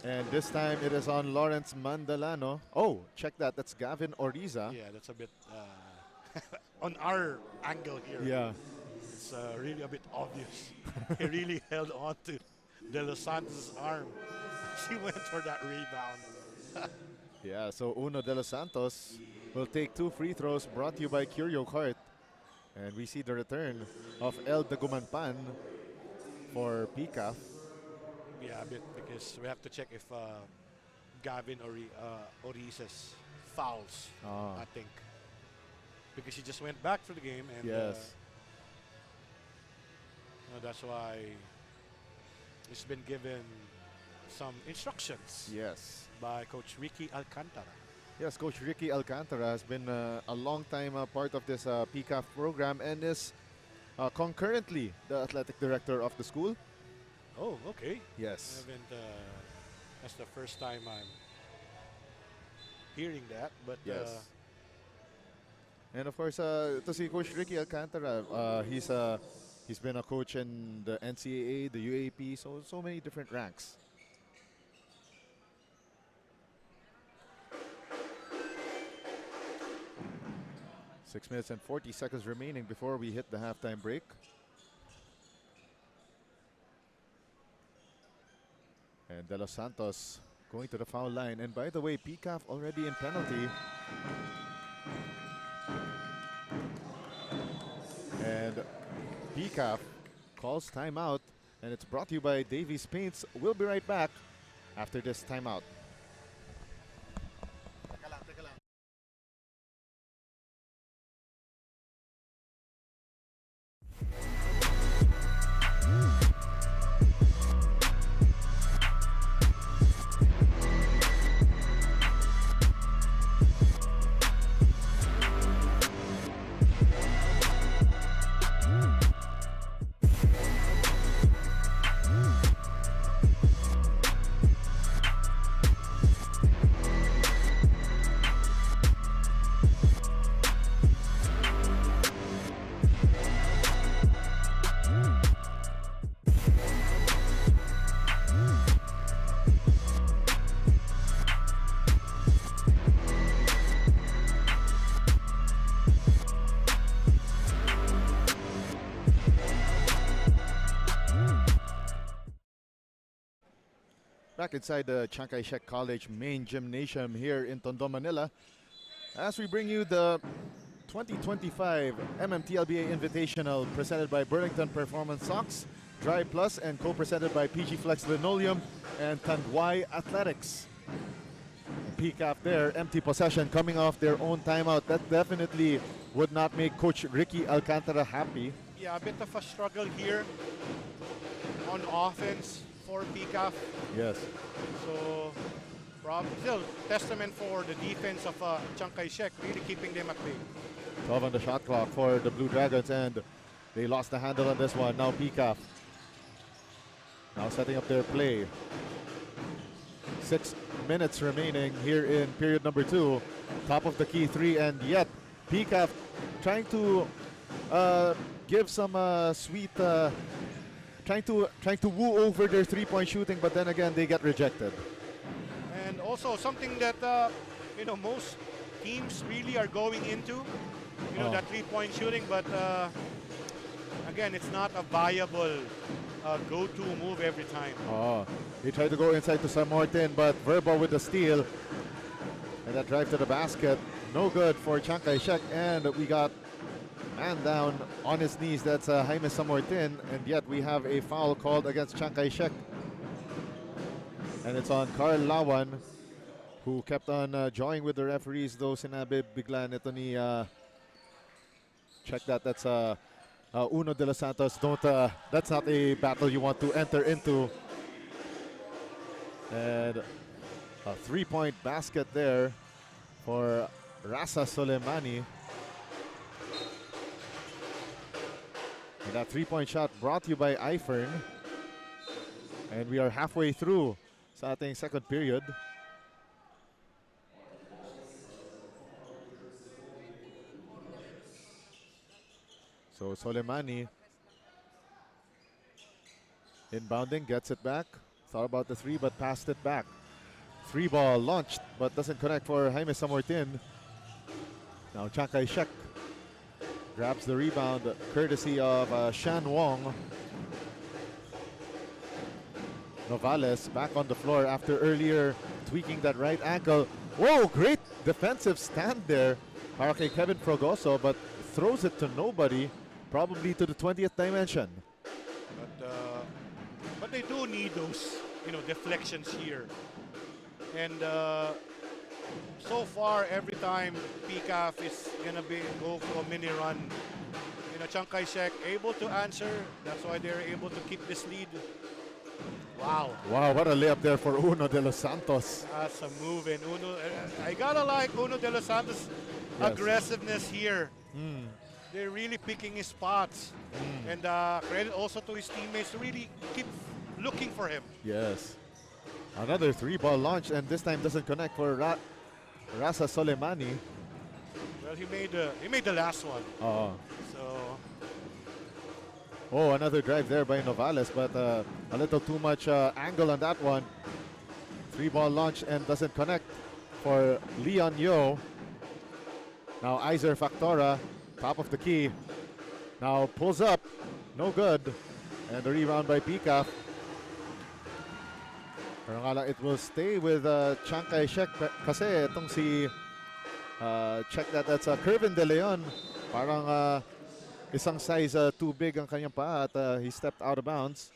And this time it is on Lawrence Mandalano. Oh, check that. That's Gavin Oriza. Yeah, that's a bit on our angle here. Yeah. It's really a bit obvious. He really held on to De Los Santos' arm. He went for that rebound. Yeah, so Uno de los Santos will take 2 free throws, brought to you by Curio Cart. And we see the return of El Dagumanpan for PCAF. Yeah, a bit, because we have to check if Gavin Oriza's fouls, I think. Because he just went back for the game, and Yes. that's why he's been given some instructions Yes. by Coach Ricky Alcantara. Yes, Coach Ricky Alcantara has been a long time part of this PCAF program, and is concurrently the athletic director of the school. Oh, okay. Yes. I haven't, that's the first time I'm hearing that, but Yes. And of course, to see Coach Ricky Alcantara, he's been a coach in the NCAA, the UAP, so many different ranks. Six minutes and 40 seconds remaining before we hit the halftime break. And De Los Santos going to the foul line. And by the way, PCAF already in penalty. And PCAF calls timeout. And it's brought to you by Davies Paints. We'll be right back after this timeout. Back inside the Chiang Kai-shek College main gymnasium here in Tondo, Manila, as we bring you the 2025 MMTLBA Invitational presented by Burlington Performance Socks, Dry Plus, and co-presented by PG Flex Linoleum and Tanduay Athletics. PCAF there, empty possession coming off their own timeout. That definitely would not make Coach Ricky Alcantara happy. Yeah, a bit of a struggle here on offense for PCAF. Yes. So, still testament for the defense of Chiang Kai-shek, really keeping them at bay. 12 on the shot clock for the Blue Dragons, and they lost the handle on this one. Now PCAF now setting up their play. 6 minutes remaining here in period number 2. Top of the key 3, and yet PCAF trying to give some sweet, trying to woo over their three-point shooting, but then again they get rejected. And also something that most teams really are going into, that three-point shooting, but again, it's not a viable go-to move every time. They tried to go inside to San Martin, but Verbo with the steal. And that drive to the basket, no good for Chiang Kai-shek. And we got man down on his knees. That's Jaime San Martin. And yet we have a foul called against Chiang Kai-shek. And it's on Carl Lawan, who kept on jawing with the referees, though sinabi bigla nito ni check that. That's Uno de los Santos. That's not a battle you want to enter into. And a three-point basket there for Rasa Soleimani. And that three-point shot brought to you by iFern. And we are halfway through sa ating second period. So Soleimani inbounding, gets it back. Thought about the three, but passed it back. Three ball launched, but doesn't connect for Jaime San Martin. Now Chiang Kai-shek grabs the rebound, courtesy of Shan Wong. Novales back on the floor after earlier tweaking that right ankle. Whoa, great defensive stand there. Para kay Kevin Frogoso, but throws it to nobody, probably to the 20th dimension. But they do need those, deflections here. And so far, every time PCAF is gonna go for a mini run, Chiang Kai-shek able to answer. That's why they're able to keep this lead. Wow. Wow, what a layup there for Uno de los Santos. That's a move, and Uno. I gotta like Uno de los Santos' aggressiveness here. They're really picking his spots. And credit also to his teammates to really keep looking for him. Yes. Another three-ball launch, and this time doesn't connect for Rasa Soleimani. Well, he made the last one. Oh. So Oh, another drive there by Novales, but a little too much angle on that one. 3-ball launch and doesn't connect for Leon Yo. Now Iser Factora, top of the key. Now pulls up, no good. And the rebound by PCAF. Pero nga lang, it will stay with Chiang Kai-shek kasi itong si check that's Kervin De Leon. Parang isang size too big ang kanyang paa at he stepped out of bounds.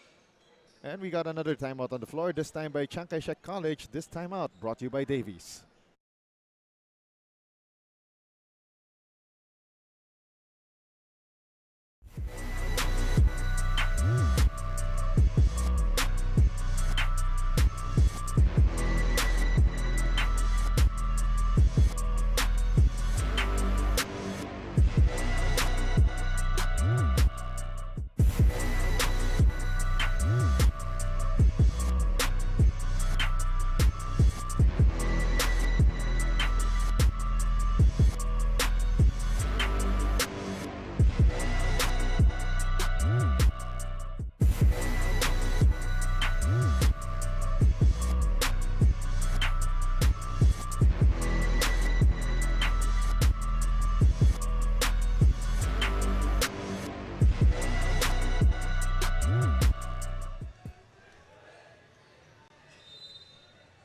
And we got another timeout on the floor, this time by Chiang Kai-shek College. This timeout brought to you by Davies.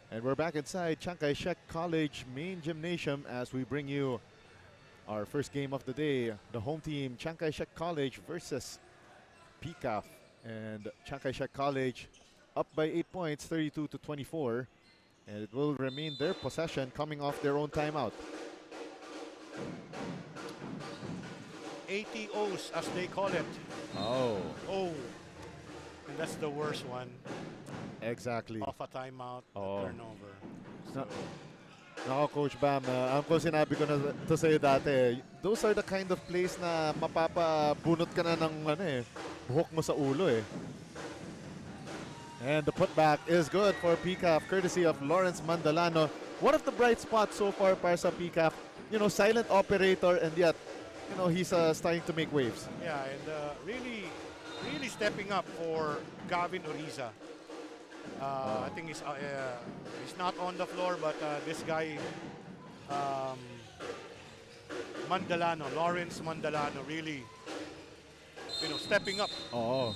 And we're back inside Chiang Kai-shek College main gymnasium as we bring you our first game of the day. The home team, Chiang Kai-shek College versus PCAF. And Chiang Kai-shek College up by 8 points, 32-24. And it will remain their possession coming off their own timeout. ATOs, as they call it. Oh, And that's the worst one. exactly. Off a timeout, a Oh. turnover. Na- Nako, Coach Bam, ang ko sinabi ko na to sa'yo dati, those are the kind of plays na mapapabunot ka na ng buhok mo sa ulo eh. And the putback is good for PCAF, courtesy of Lawrence Mandalano. One of the bright spots so far para sa PCAF. You know, silent operator, and yet, you know, he's starting to make waves. Yeah, and really stepping up for Gavin Oriza. I think he's not on the floor, but this guy, Mandalano, Lawrence Mandalano, really, stepping up. Oh.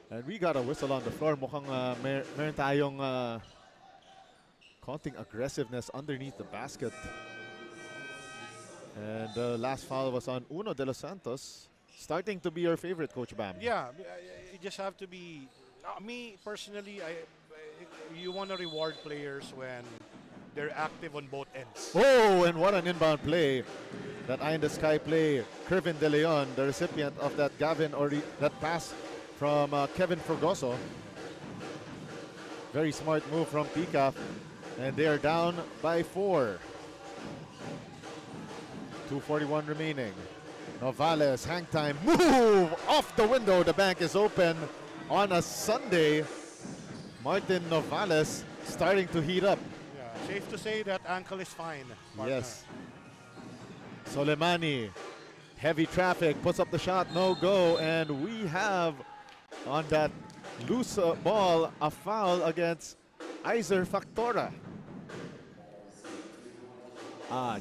And we got a whistle on the floor. Mukhang meron tayong konting aggressiveness underneath the basket. And the last foul was on Uno de los Santos. Starting to be your favorite, Coach Bam. Yeah, you just have to be. Me personally, you want to reward players when they're active on both ends. Oh, and what an inbound play. That eye in the sky play. Kervin De Leon, the recipient of that that pass from Kevin Fregoso. Very smart move from PCAF. And they are down by 4. 2:41 remaining. Novales, hang time, move off the window. The bank is open on a Sunday. Martin Novales starting to heat up. Yeah, safe to say that ankle is fine. Partner. Yes. Soleimani, heavy traffic, puts up the shot, no go, and we have on that loose ball a foul against Iser Factora.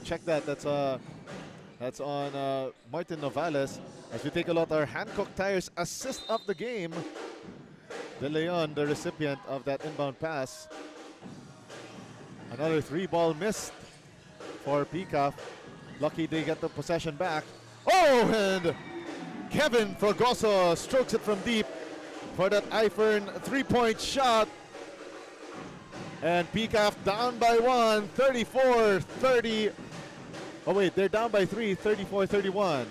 Check that. That's on Martin Novales. As we take a look at our Hancock Tires assist of the game. De Leon, the recipient of that inbound pass. Another 3-ball missed for PCAF. Lucky they get the possession back. Oh, and Kevin Fregoso strokes it from deep for that Ifern 3-point shot. And PCAF down by 1, 34-30. Oh wait, they're down by 3, 34-31.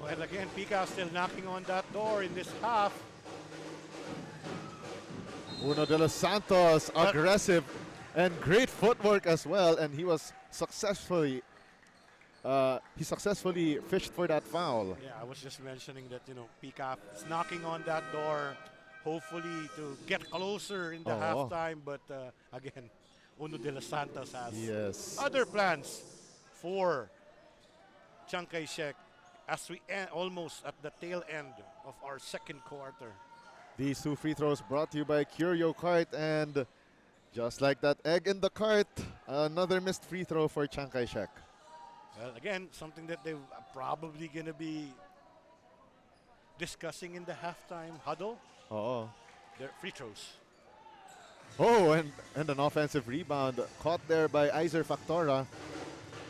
Well, again, PCAF still knocking on that door in this half. Uno de los Santos, aggressive and great footwork as well, and he was successfully fished for that foul. Yeah, I was just mentioning that, PCAF is knocking on that door, hopefully to get closer in the halftime, but again, Uno de los Santos has other plans. for Chiang Kai-shek as we end almost at the tail end of our second quarter. These two free throws brought to you by Curio Cart, and just like that egg in the cart, another missed free throw for Chiang Kai-shek. Well, again, something that they're probably going to be discussing in the halftime huddle. Oh. Their free throws. Oh, and an offensive rebound caught there by Iser Factora.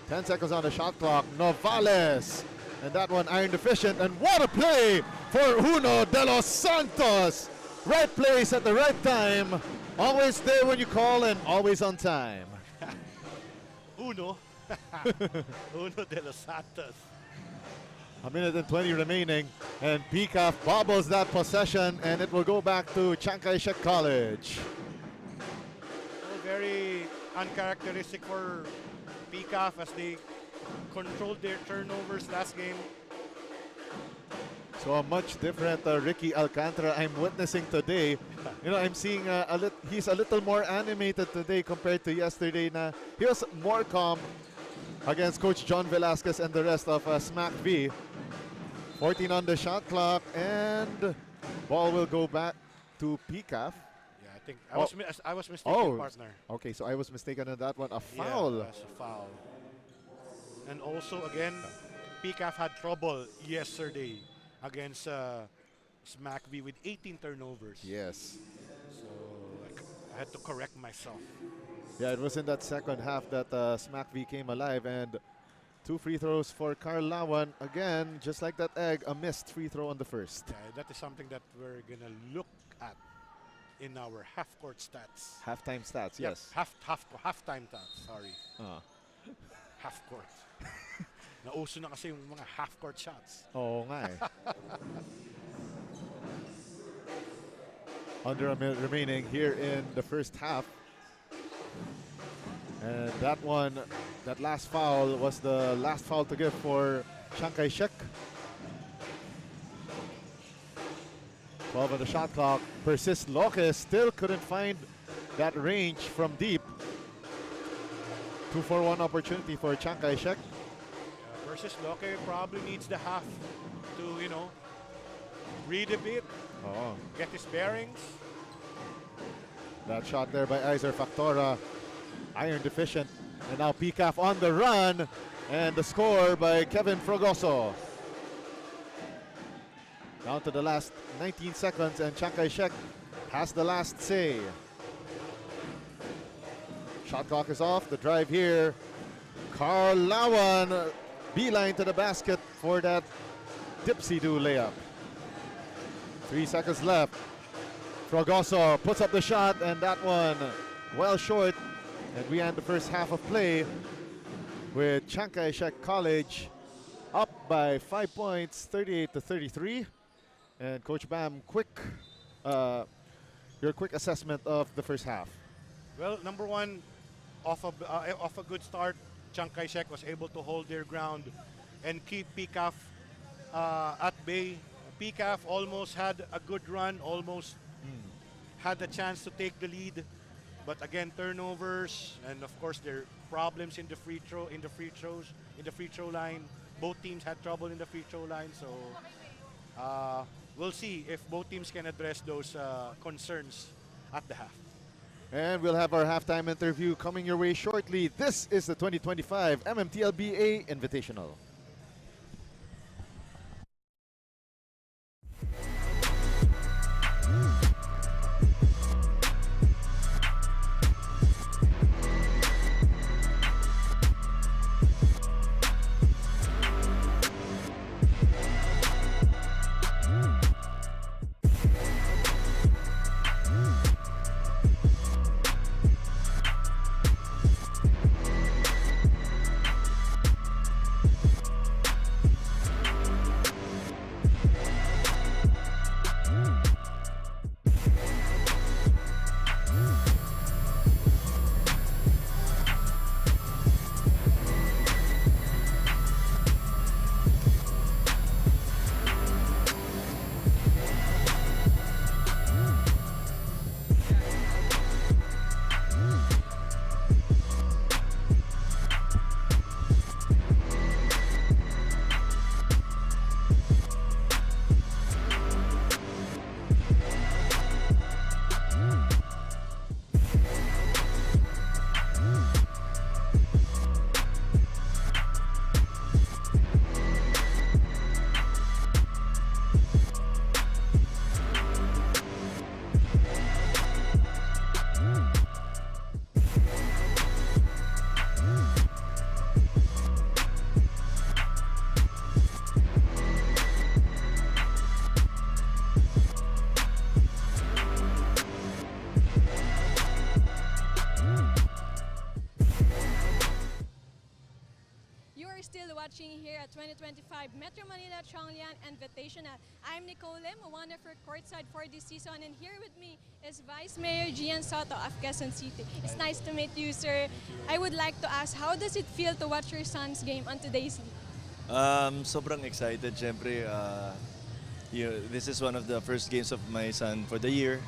10 seconds on the shot clock. Novales. And that one iron deficient. And what a play for Uno de los Santos. Right place at the right time. Always there when you call and always on time. Uno. Uno de los Santos. A minute and 20 remaining. And PCAF bobbles that possession, and it will go back to Chiang Kai-shek College. Very uncharacteristic for PCAF as they controlled their turnovers last game. So a much different Ricky Alcantara I'm witnessing today. You know, I'm seeing he's a little more animated today compared to yesterday. He was more calm against Coach John Velasquez and the rest of SMAC V. 14 on the shot clock, and ball will go back to PCAF. I think I was mistaken, partner. Okay, so I was mistaken on that one. A foul. Yeah, that's a foul. And also, again, PCAF had trouble yesterday against SMAC V with 18 turnovers. Yes. So I had to correct myself. Yeah, it was in that second half that SMAC V came alive, and two free throws for Carl Lawan. Again, just like that egg, a missed free throw on the first. Yeah, that is something that we're going to look at in our half-court stats. Halftime stats, Yep, yes. halftime stats, sorry. Half-court. Nauso na kasi yung mga half-court shots. Oo nga eh. Under a minute remaining here in the first half. And that last foul was the last foul to give for Chiang Kai-shek. 12 on the shot clock. Persists Loque, still couldn't find that range from deep. 2-for-1 opportunity for Chiang Kai-shek. Versus Loque probably needs the half to, read a bit, get his bearings. That shot there by Iser Factora, iron deficient. And now PCAF on the run, and the score by Kevin Frogoso. Down to the last 19 seconds, and Chiang Kai-shek has the last say. Shot clock is off. The drive here. Carl Lawan, beeline to the basket for that dipsy-do layup. 3 seconds left. Frogoso puts up the shot, and that one well short. And we end the first half of play with Chiang Kai-shek College up by 5 points, 38-33. And Coach Bam, your quick assessment of the first half. Well, number one, off a good start, Chiang Kai-shek was able to hold their ground and keep PCAF at bay. PCAF almost had a good run, almost had the chance to take the lead, but again, turnovers and of course their problems in the free throw line. Both teams had trouble in the free throw line, so we'll see if both teams can address those concerns at the half. And we'll have our halftime interview coming your way shortly. This is the 2025 MMTLBA Invitational. watching here at 2025 Metro Manila Tiong Lian Invitational. I'm Nicole Lim, one of our courtside for this season, and here with me is Vice Mayor Gian Soto of Quezon City. It's nice to meet you, sir. I would like to ask, how does it feel to watch your son's game on today's league? Sobrang excited, syempre. This is one of the first games of my son for the year.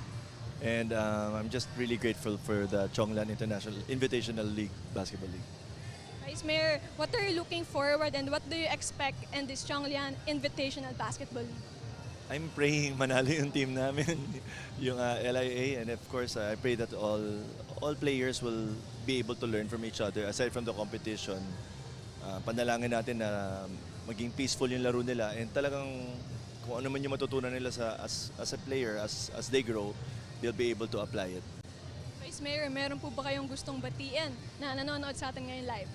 And I'm just really grateful for the Tiong Lian International Invitational League Basketball League. Vice Mayor, what are you looking forward and what do you expect in this Tiong Lian Invitational Basketball League? I'm praying manalo yung team namin, yung LIA, and of course I pray that all players will be able to learn from each other aside from the competition. Panalangin natin na maging peaceful yung laro nila and talagang kung ano man yung matutunan nila as a player, as they grow, they'll be able to apply it. Vice Mayor, meron po ba kayong gustong batiin na nanonood sa atin ngayon live?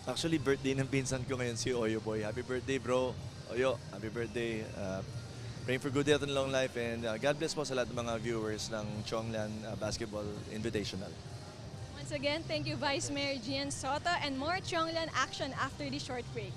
Actually, birthday ng pinsan ko ngayon si Oyo Boy. Happy birthday, bro. Oyo, happy birthday. Praying for good health and long life, and God bless po sa lahat ng mga viewers ng Tiong Lian Basketball Invitational. Once again, thank you Vice Mayor Gian Soto, and more Tiong Lian action after this short break.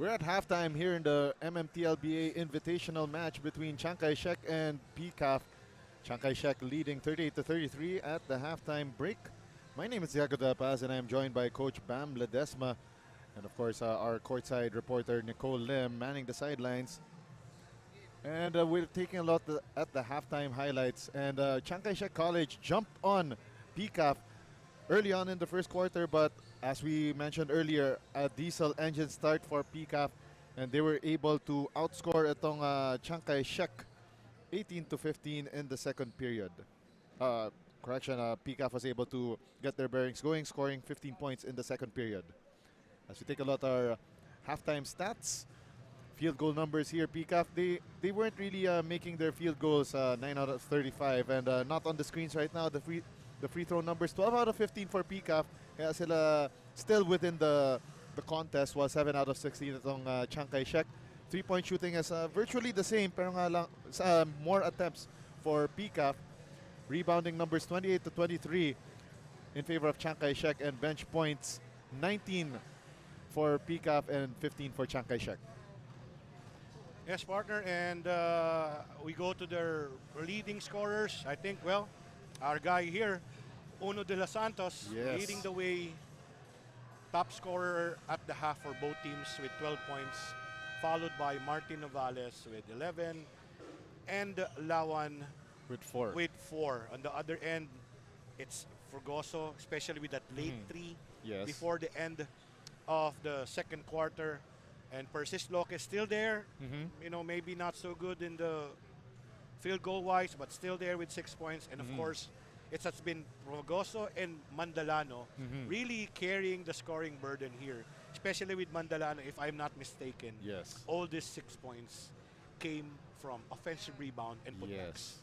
We're at halftime here in the MMTLBA Invitational match between Chiang Kai-shek and PCAF. Chiang Kai-shek leading 38-33 at the halftime break. My name is Diego De Paz, and I am joined by Coach Bam Ledesma, and of course our courtside reporter Nicole Lim manning the sidelines. And we're taking a look at the halftime highlights. And Chiang Kai-shek College jumped on PCAF early on in the first quarter, but as we mentioned earlier, a diesel engine start for PCAF, and they were able to outscore itong Chiang Kai-shek 18-15 in the second period. PCAF was able to get their bearings going, scoring 15 points in the second period. As we take a look at our halftime stats, field goal numbers here, PCAF, they weren't really making their field goals 9 out of 35, and not on the screens right now. The free throw numbers, 12 out of 15 for PCAF. Kaya sila still within the contest, while 7 out of 16 itong Chiang Kai-shek. Three-point shooting is virtually the same, pero nga lang more attempts for PCAF. Rebounding numbers 28-23 in favor of Chiang Kai-shek, and bench points 19 for PCAF and 15 for Chiang Kai-shek. Yes, partner, and we go to their leading scorers. I think, well, our guy here, Uno de los Santos, Yes. leading the way, top scorer at the half for both teams with 12 points, followed by Martin Novales with 11, and Lawan With 4. with 4. On the other end, it's Frugoso, especially with that late three Yes. before the end of the second quarter. And Persist Locke is still there. You know, maybe not so good in the field goal wise, but still there with 6 points. And of course, it has been Frugoso and Mandalano really carrying the scoring burden here, especially with Mandalano, if I'm not mistaken. Yes. All these 6 points came from offensive rebound and putbacks. Yes.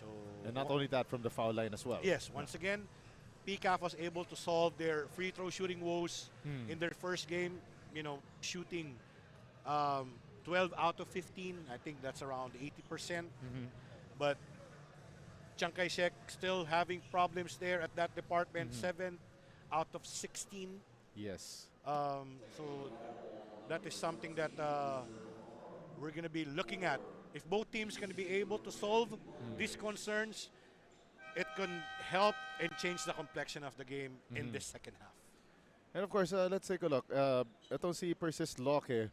So And not only that, from the foul line as well. yes, once again, PCAF was able to solve their free throw shooting woes in their first game. You know, shooting 12 out of 15. I think that's around 80%. But Chiang Kai-shek still having problems there at that department. 7 out of 16. Yes. So that is something that we're going to be looking at. If both teams can be able to solve these concerns, it can help and change the complexion of the game in the second half. And of course, let's take a look. Itong si Persist Locke,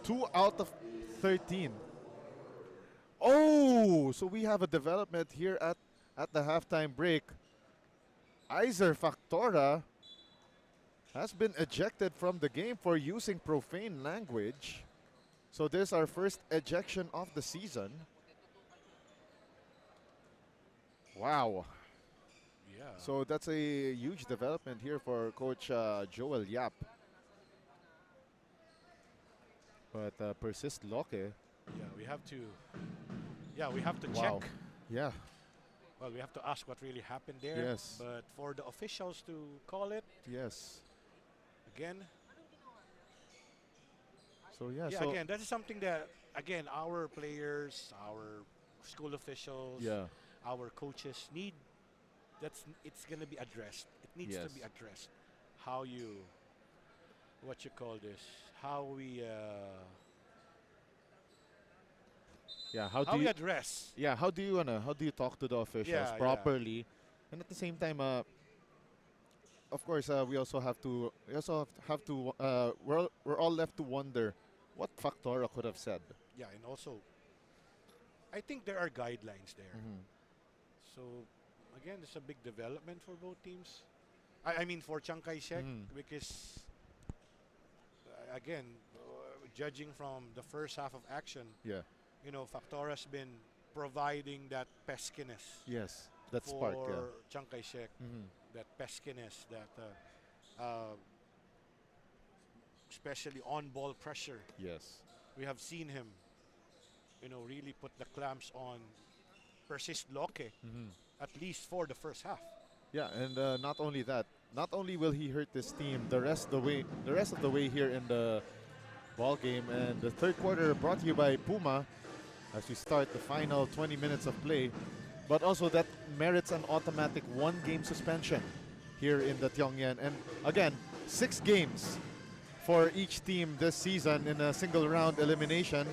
2 out of 13. Oh, so we have a development here at the halftime break. Iser Factora has been ejected from the game for using profane language. So this is our first ejection of the season. Wow. Yeah. So that's a huge development here for Coach Joel Yap. But Persist Locke. Yeah, we have to. Yeah, we have to Wow. check. Yeah. Well, we have to ask what really happened there. Yes. But for the officials to call it Yes. again, So yeah. yeah, so again, that is something that again our players, our school officials, yeah. our coaches need. It's gonna be addressed. It needs to Yes. be addressed. How you, what you call this? How we, Yeah. How how do we you? address? Yeah. How do you talk to the officials Yeah, properly, and at the same time, of course, we also have to. We're all left to wonder what Factora could have said. Yeah, and also, I think there are guidelines there. So, again, it's a big development for both teams. I mean, for Chiang Kai-shek, because, again, judging from the first half of action, Yeah. you know, Factora's been providing that peskiness Yes. That for spark. Yeah. Chiang Kai-shek, that peskiness, that especially on-ball pressure. Yes. We have seen him, you know, really put the clamps on Persist Locke, at least for the first half. Yeah, and not only that, not only will he hurt this team the rest of the way here in the ball game, and the third quarter brought to you by Puma as we start the final 20 minutes of play, but also that merits an automatic 1-game suspension here in the Tiong Lian. And again, 6 games for each team this season in a single round elimination.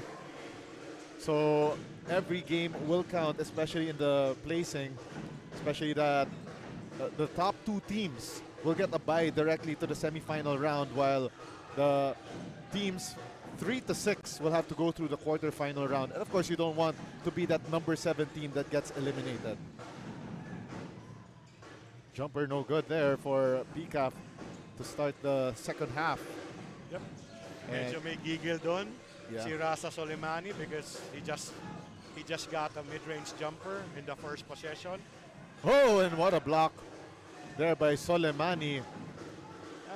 So every game will count, especially in the placing, especially that the top two teams will get a bye directly to the semifinal round, while the teams 3 to 6 will have to go through the quarterfinal round. And of course, you don't want to be that number 7 team that gets eliminated. Jumper no good there for PCAF to start the second half. Yep. And Medyo may giggle doon Yeah. si Rasa Soleimani because he just got a mid-range jumper in the first possession. oh, and what a block there by Soleimani.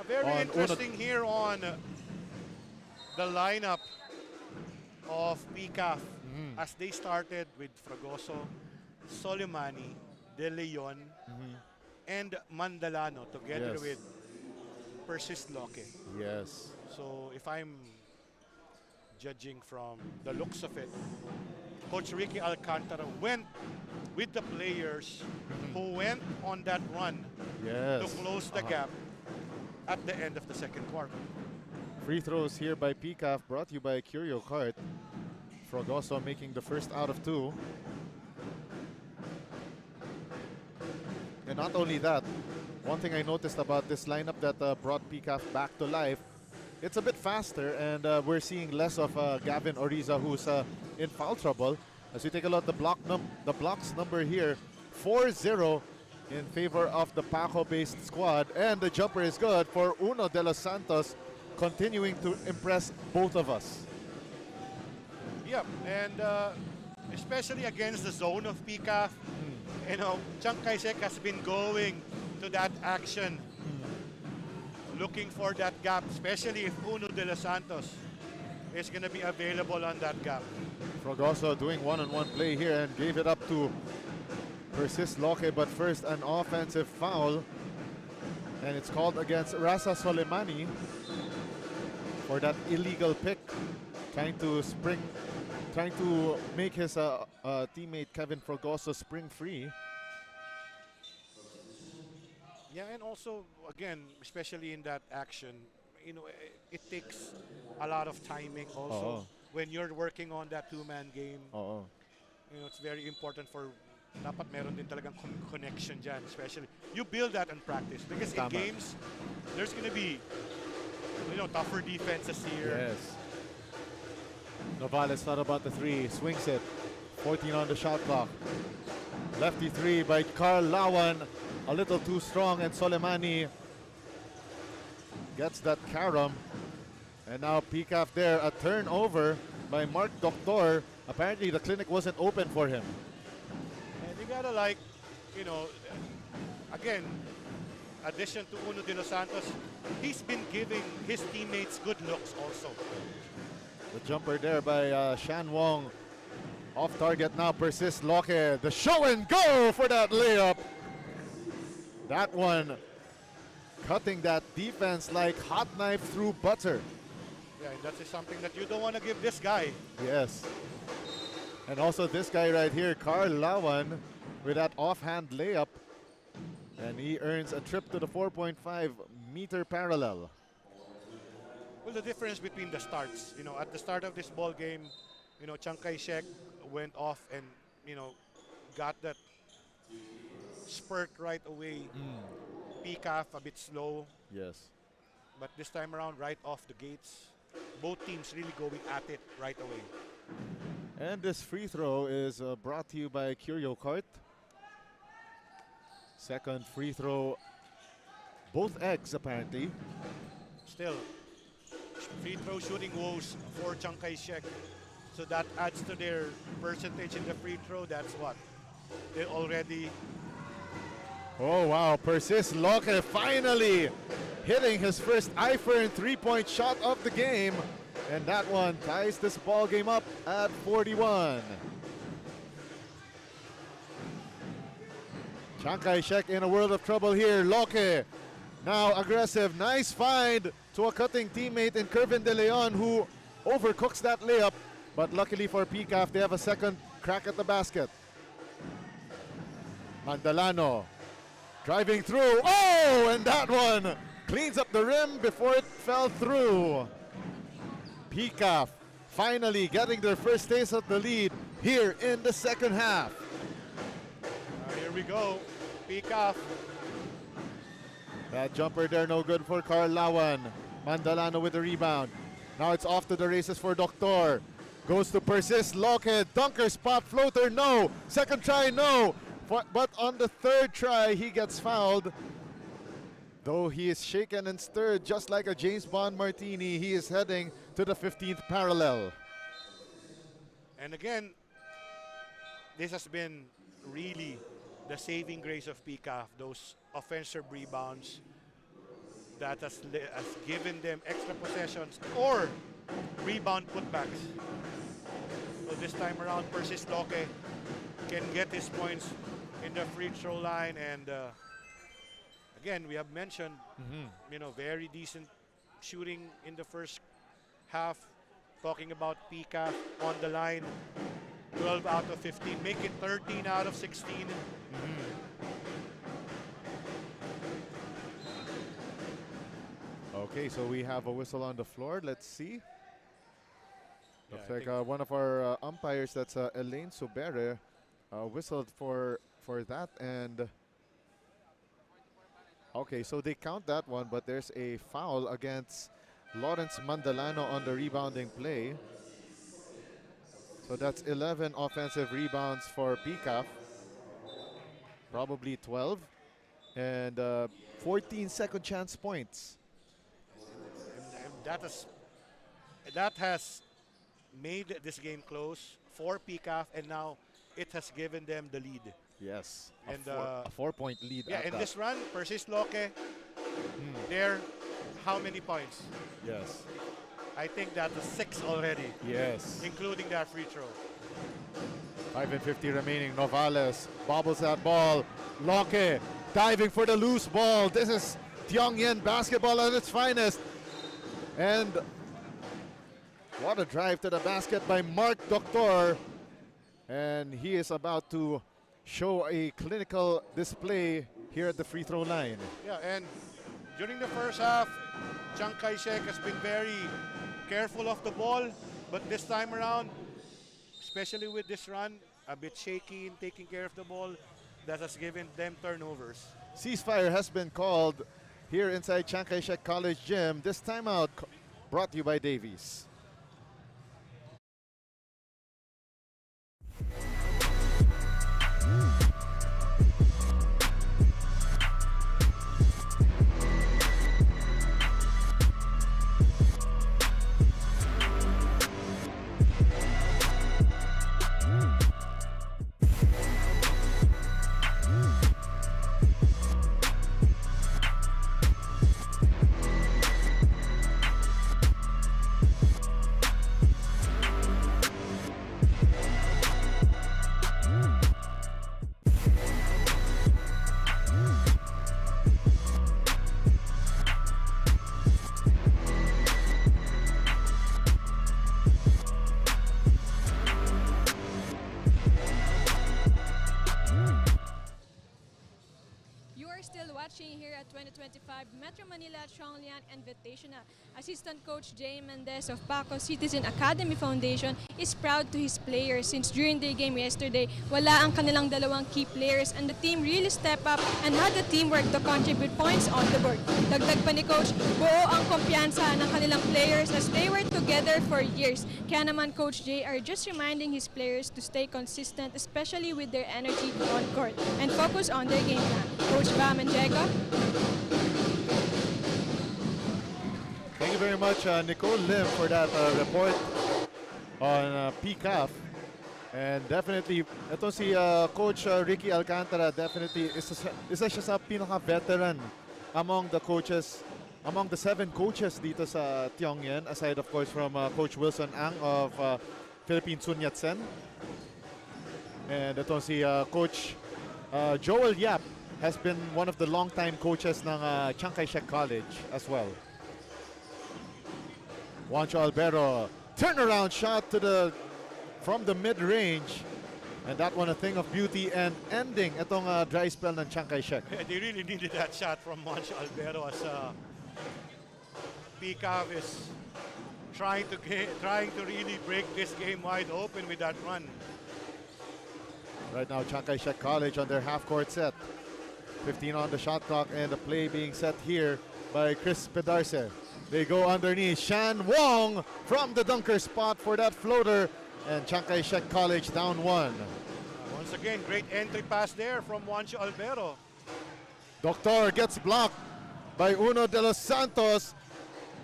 Very On interesting here on the lineup of PCAF as they started with Fragoso, Soleimani, De Leon, and Mandalano together Yes. with Persis Loque. Yes. So if I'm judging from the looks of it, Coach Ricky Alcantara went with the players who went on that run Yes. to close the gap at the end of the second quarter. Free throws here by PCAF, brought to you by Curio Cart. Fragoso making the first out of 2. And not only that, one thing I noticed about this lineup that brought PCAF back to life, it's a bit faster, and we're seeing less of Gavin Oriza, who's in foul trouble. As we take a look at the blocks number here, 4-0 in favor of the Paco-based squad, and the jumper is good for Uno de los Santos, continuing to impress both of us. Yep, and especially against the zone of PCAF, you know, Chiang Kai-shek has been going to that action, looking for that gap, especially if Uno de los Santos is going to be available on that gap. Fragoso doing one-on-one play here and gave it up to Persis Loque, but first an offensive foul, and it's called against Rasa Soleimani for that illegal pick, trying to make his teammate Kevin Fragoso spring free. Yeah, and also, again, especially in that action, you know, it takes a lot of timing also. When you're working on that two-man game, you know, it's very important for dapat meron din talagang connection dyan, especially. You build that in practice because in games, there's going to be, you know, tougher defenses here. Yes. Novales thought about the 3, swings it. 14 on the shot clock. Lefty 3 by Carl Lawan, a little too strong, and Soleimani gets that carom. And now PCAF there, a turnover by Mark Doctor. Apparently the clinic wasn't open for him. And you gotta, like, you know, again, addition to Uno de los Santos, he's been giving his teammates good looks also. The jumper there by Shan Wong. Off target now, Persis Loque. The show and go for that layup. That one cutting that defense like hot knife through butter. Yeah, and that is something that you don't want to give this guy. Yes. And also this guy right here, Carl Lawan, with that offhand layup. And he earns a trip to the 4.5-meter parallel. Well, the difference between the starts, you know, at the start of this ball game, you know, Chiang Kai-shek went off and, you know, got that spurt right away. PCAF a bit slow. Yes. But this time around, right off the gates, both teams really going at it right away. And this free throw is brought to you by Curio Cart. Second free throw, both eggs apparently. Still, free throw shooting woes for Chiang Kai-shek. So that adds to their percentage in the free throw. That's what? They're already... Oh wow, Persis Loque finally hitting his first IFERN three-point shot of the game. And that one ties this ball game up at 41. Chiang Kai-shek in a world of trouble here. Loque now aggressive. Nice find to a cutting teammate in Kervin De Leon, who overcooks that layup. But luckily for PCAF, they have a second crack at the basket. Mandalano driving through. Oh, and that one Cleans up the rim before it fell through. PCAF finally getting their first taste of the lead here in the second half. Here we go. PCAF. That jumper there no good for Carl Lawan. Mandalano with the rebound. Now it's off to the races for Doctor. Goes to persist. Lockhead. Dunker spot. Floater. No. Second try. No. But on the third try, he gets fouled. Though he is shaken and stirred just like a James Bond martini, he is heading to the 15th parallel. And again, this has been really the saving grace of PCAF, those offensive rebounds that has given them extra possessions or rebound putbacks. So this time around, Persis Loke can get his points in the free throw line, and again, we have mentioned, very decent shooting in the first half. Talking about PCAF on the line, 12 out of 15, make it 13 out of 16. Okay, so we have a whistle on the floor. Let's see. Yeah, Looks like one of our umpires, that's Elaine Subere, whistled for that. And okay, so they count that one, but there's a foul against Lawrence Mandalano on the rebounding play. So that's 11 offensive rebounds for PCAF. Probably 12. And 14 second chance points. And that has made this game close for PCAF, and now it has given them the lead. Yes, And a 4-point lead. yeah, at in that. this run, Persis Loke, they're how many points? Yes. I think that is 6 already, Yes. including that free throw. 5:50 remaining. Novales bobbles that ball. Loke diving for the loose ball. This is Tiong Lian basketball at its finest. And what a drive to the basket by Mark Doctor. And he is about to show a clinical display here at the free throw line. Yeah, and during the first half, Chiang Kai-shek has been very careful of the ball, but this time around, especially with this run, a bit shaky in taking care of the ball, that has given them turnovers. Ceasefire has been called here inside Chiang Kai-shek College Gym. This timeout brought to you by Davies. Watching here at 2025 Metro Manila Tiong Lian Invitational. Assistant Coach Jay Mendez of Paco Citizen Academy Foundation is proud to his players since during their game yesterday, wala ang kanilang dalawang key players and the team really stepped up and had the teamwork to contribute points on the board. Dagdag pa ni Coach, buo ang kumpiyansa ng kanilang players as they were together for years. Kaya naman Coach Jay are just reminding his players to stay consistent, especially with their energy on court, and focus on their game plan. Coach Bam and Jacob. Thank you very much, Nicole Lim, for that report on PCAF. And definitely, ito si Coach Ricky Alcantara, definitely isa siya sa pinaka-veteran among the coaches, among the 7 coaches dito sa Tiong Lian, aside of course from Coach Wilson Ang of Philippine Sun Yat-sen. And ito si Coach Joel Yap has been one of the long-time coaches ng Chiang Kai-shek College as well. Juancho Albero, turnaround shot from the mid-range. And that one a thing of beauty and ending itong dry spell ng Chiang Kai-shek. They really needed that shot from Juancho Albero as PCAF is trying to really break this game wide open with that run. Right now, Chiang Kai-shek College on their half-court set. 15 on the shot clock, and the play being set here by Chris Pedarce. They go underneath. Shan Wong from the dunker spot for that floater, and Chiang Kai-shek College down 1. Once again, great entry pass there from Juancho Albero. Doctor gets blocked by Uno de los Santos,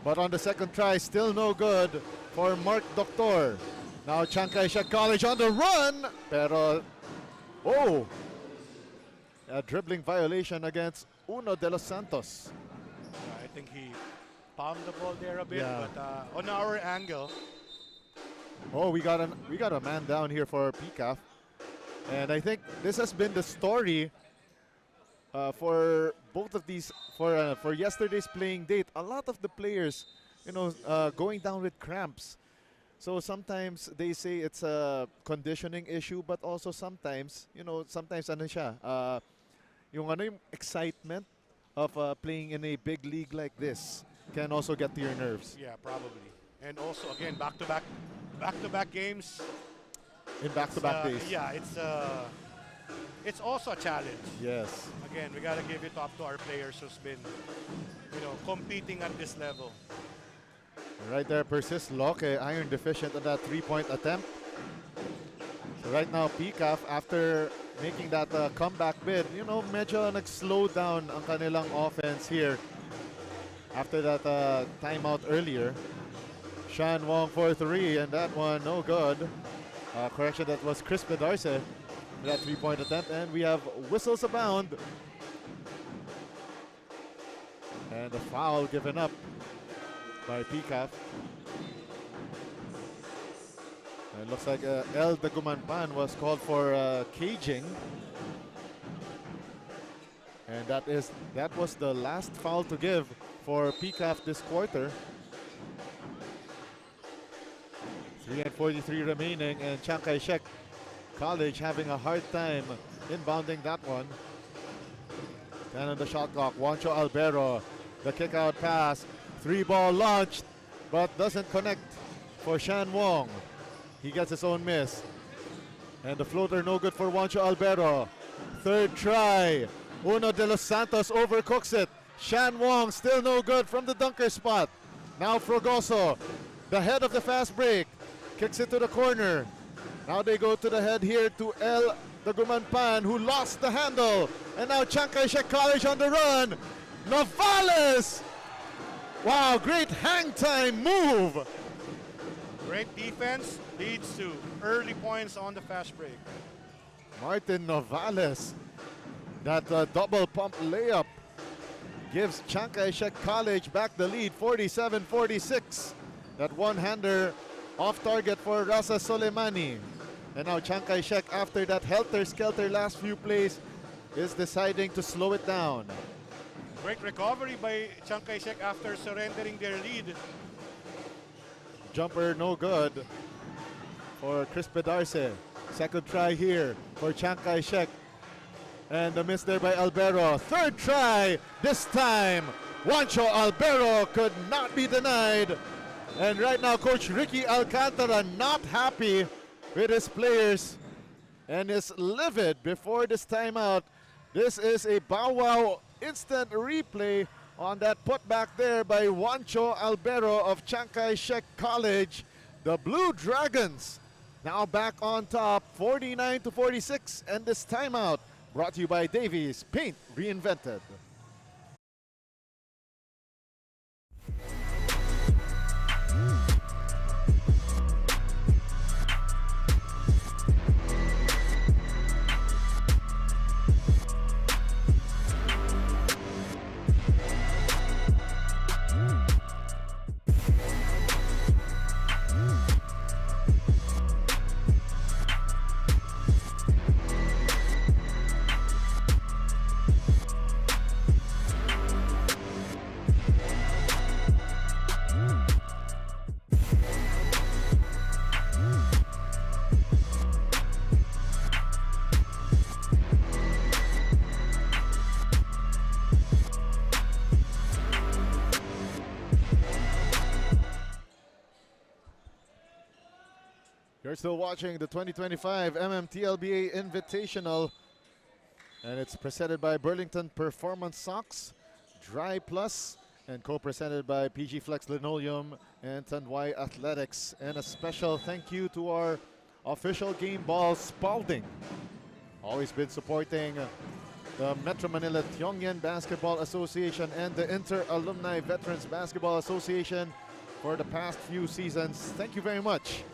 but on the second try, still no good for Mark Doctor. Now Chiang Kai-shek College on the run, pero a dribbling violation against Uno de los Santos. I think he palmed the ball there a bit, Yeah. but on our angle, Oh, we got a man down here for PCAF, and I think this has been the story for both of these for yesterday's playing date. A lot of the players, going down with cramps. So sometimes they say it's a conditioning issue, but also sometimes, ano siya, yung excitement of playing in a big league like this can also get to your nerves. yeah, probably. And also, again, back-to-back games. In back-to-back days. Yeah, it's also a challenge. Yes. Again, we gotta give it up to our players who's been, competing at this level. Right there persists Loke, iron deficient on that three-point attempt. So right now, PCAF, after making that comeback bid, medyo nag-slow down ang kanilang offense here after that timeout earlier. Shan Wong for 3, and that one no good. Correction, that was Chris Pedarce with that three-point attempt, and we have whistles abound. And a foul given up by PCAF. It looks like El Dagumanpan was called for caging. And that was the last foul to give for PCAF this quarter. 3:43 remaining, and Chiang Kai-shek College having a hard time inbounding that one. 10 on the shot clock. Juancho Albero, the kick out pass. 3-ball launched, but doesn't connect for Shan Wong. He gets his own miss. And the floater no good for Juancho Albero. Third try. Uno de los Santos overcooks it. Shan Wong still no good from the dunker spot. Now Frogoso, the head of the fast break, kicks it to the corner. Now they go to the head here to El Dagumanpan, who lost the handle. And now Chiang Kai-shek College on the run. Novales! Wow, great hang time move. Great defense leads to early points on the fast break. Martin Novales, that double pump layup gives Chiang Kai-shek College back the lead, 47-46. That one-hander off target for Rasa Soleimani. And now Chiang Kai-shek, after that helter-skelter last few plays, is deciding to slow it down. Great recovery by Chiang Kai-shek after surrendering their lead. Jumper no good for Chris Pedarce. Second try here for Chiang Kai-shek. And the miss there by Albero. Third try, this time Juancho Albero could not be denied. And right now, Coach Ricky Alcantara not happy with his players and is livid before this timeout. This is a Bow Wow instant replay on that putback there by Juancho Albero of Chiang Kai-shek College. The Blue Dragons now back on top, 49-46, and this timeout brought to you by Davies, paint reinvented. You're still watching the 2025 MMTLBA Invitational, and it's presented by Burlington Performance Socks, Dry Plus, and co-presented by PG Flex Linoleum and Tanway Athletics. And a special thank you to our official game ball, Spalding. Always been supporting the Metro Manila Tiong Lian Basketball Association and the Inter-Alumni Veterans Basketball Association for the past few seasons. Thank you very much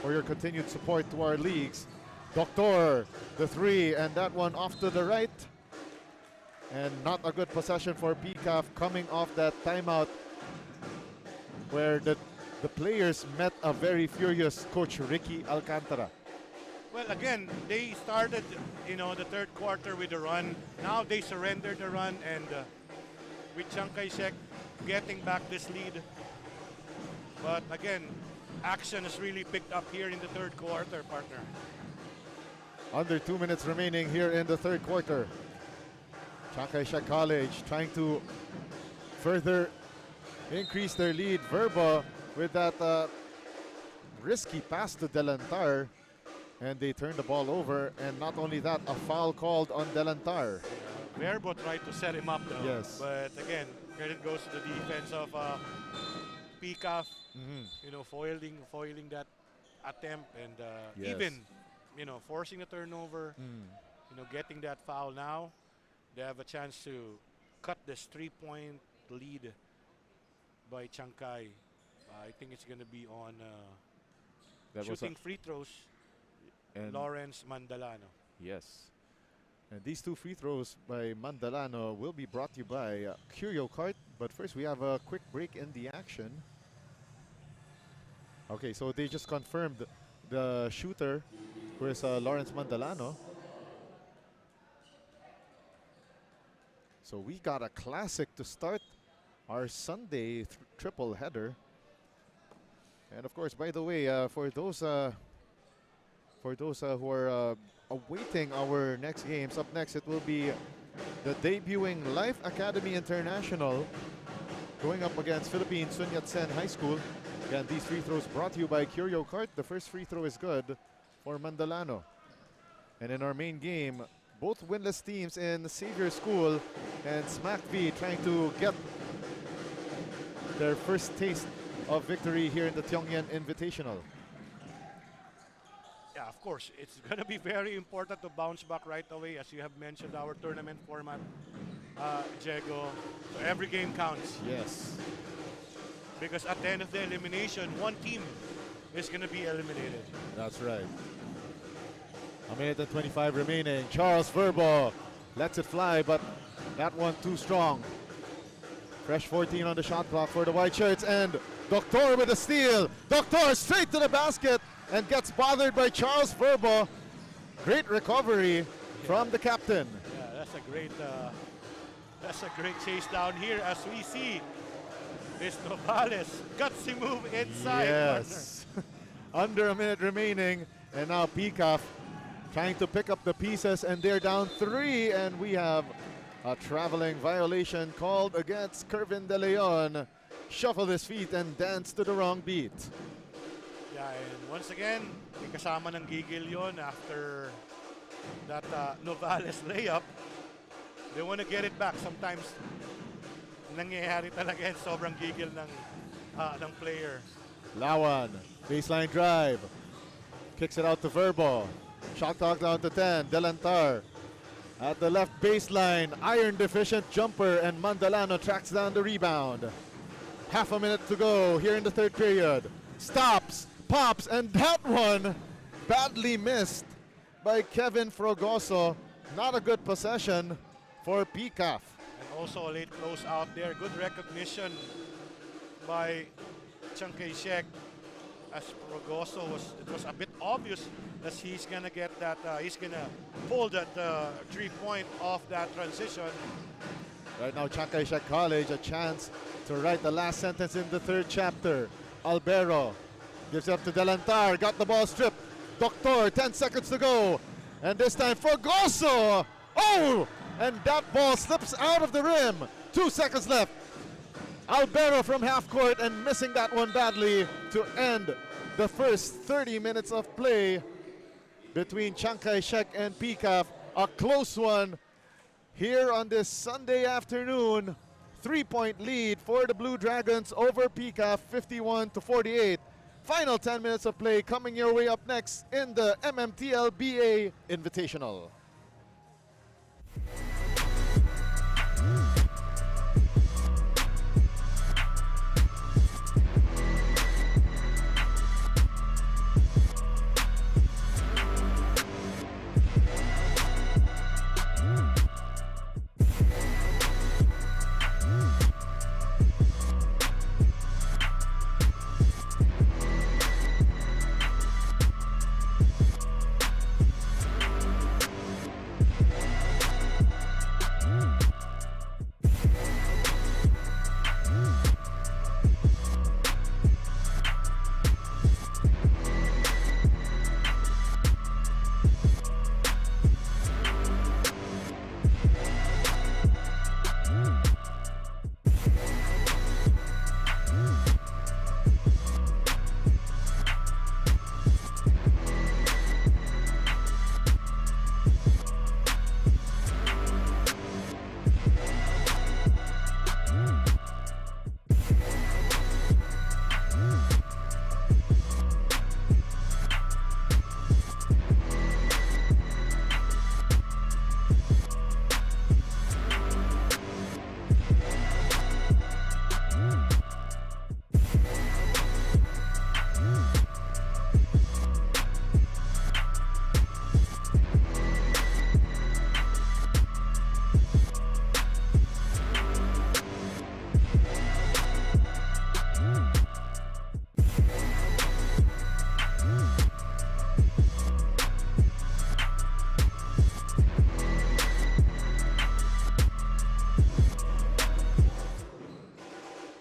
for your continued support to our leagues. Doctor, the three, and that one off to the right. And not a good possession for PCAF coming off that timeout where the players met a very furious Coach Ricky Alcantara. Well, again, they started, the third quarter with a run. Now they surrendered the run, and with Chiang Kai-shek getting back this lead. But again, action has really picked up here in the third quarter, partner. Under 2 minutes remaining here in the third quarter. Chiang Kai-shek College trying to further increase their lead. Verba with that risky pass to Delantar, and they turned the ball over. And not only that, a foul called on Delantar. Verbo tried to set him up though. Yes. But again, credit goes to the defense of PCAF, foiling that attempt, and Yes. even, forcing the turnover, getting that foul now. They have a chance to cut this 3-point lead by Chiang Kai. I think it's going to be on shooting free throws, and Lawrence Mandalano. yes. And these two free throws by Mandalano will be brought to you by Curio Cart. But first, we have a quick break in the action. Okay, so they just confirmed the shooter, who is Lawrence Mandalano. So we got a classic to start our Sunday triple header. And of course, by the way, for those who are awaiting our next games, up next it will be the debuting Life Academy International going up against Philippine Sun Yat-sen High School. Again, these free throws brought to you by Curio Cart. The first free throw is good for Mandalano. And in our main game, both winless teams in Xavier School and Smack V trying to get their first taste of victory here in the Tiong Lian Invitational. Yeah, of course, it's going to be very important to bounce back right away. As you have mentioned, our tournament format, Diego. So every game counts. Yes. Because at the end of the elimination, one team is going to be eliminated. That's right. A minute and 25 remaining. Charles Verbo lets it fly, but that one too strong. Fresh 14 on the shot clock for the white shirts, and Doctor with a steal. Doctor straight to the basket and gets bothered by Charles Verbo. Great recovery from the captain. Yeah, that's a great chase down here as we see this Novales gutsy move inside. Yes. Under a minute remaining, and now PCAF trying to pick up the pieces, and they're down 3, and we have a traveling violation called against Kervin De Leon. Shuffled his feet and danced to the wrong beat. Yeah, and once again, may kasama ng gigil yon after that Novales layup. They want to get it back. Sometimes nangyayari talaga yan, sobrang gigil ng player. Lawan, baseline drive. Kicks it out to Verbo. Shot clock down to 10. Delantar at the left baseline. Iron deficient jumper, and Mandalano tracks down the rebound. Half a minute to go here in the third period. Stops, pops, and that one badly missed by Kevin Frogoso. Not a good possession for PCAF. And also a late close out there. Good recognition by Chiang Kai-shek as Frogoso it was a bit obvious that he's gonna get that, he's gonna pull that 3-point off that transition. Right now, Chiang Kai-shek College, a chance to write the last sentence in the third chapter. Albero gives it up to Delantar, got the ball stripped. Doctor, 10 seconds to go. And this time, Forgoso! Oh! And that ball slips out of the rim. 2 seconds left. Albero from half court and missing that one badly to end the first 30 minutes of play between Chiang Kai-shek and PCAF. A close one here on this Sunday afternoon. 3-point lead for the Blue Dragons over PCAF, 51-48. Final 10 minutes of play coming your way up next in the MMTLBA Invitational.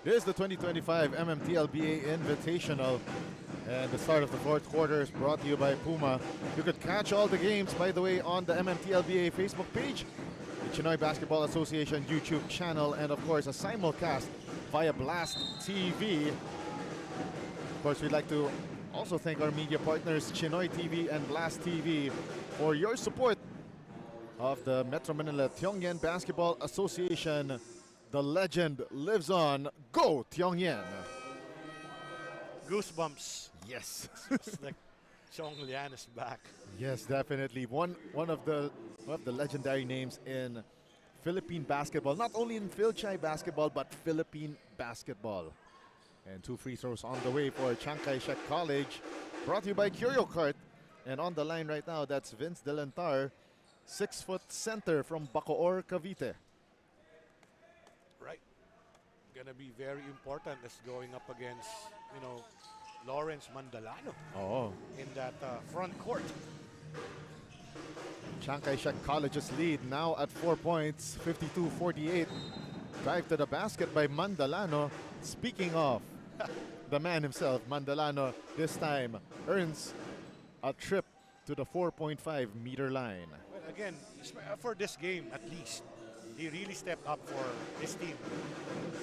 This is the 2025 MMTLBA Invitational, and the start of the fourth quarter is brought to you by Puma. You could catch all the games, by the way, on the MMTLBA Facebook page, the Chinoy Basketball Association YouTube channel, and of course a simulcast via Blast TV. Of course, we'd like to also thank our media partners, Chinoy TV and Blast TV, for your support of the Metro Manila Tiong Lian Basketball Association. The legend lives on. Go Tiong Lian! Goosebumps. Yes. It's like Tiong Lian is back. Yes, definitely. One of the legendary names in Philippine basketball. Not only in Philchai basketball, but Philippine basketball. And 2 free throws on the way for Chiang Kai-shek College. Brought to you by Curio Cart. And on the line right now, that's Vince Delentar, 6-foot center from Bacoor, Cavite. Right. Gonna be very important as going up against, Lawrence Mandalano in that front court. Chiang Kai-shek College's lead now at 4 points, 52-48. Drive to the basket by Mandalano. Speaking of the man himself, Mandalano this time earns a trip to the 4.5-meter line. Well, again, for this game at least, he really stepped up for his team,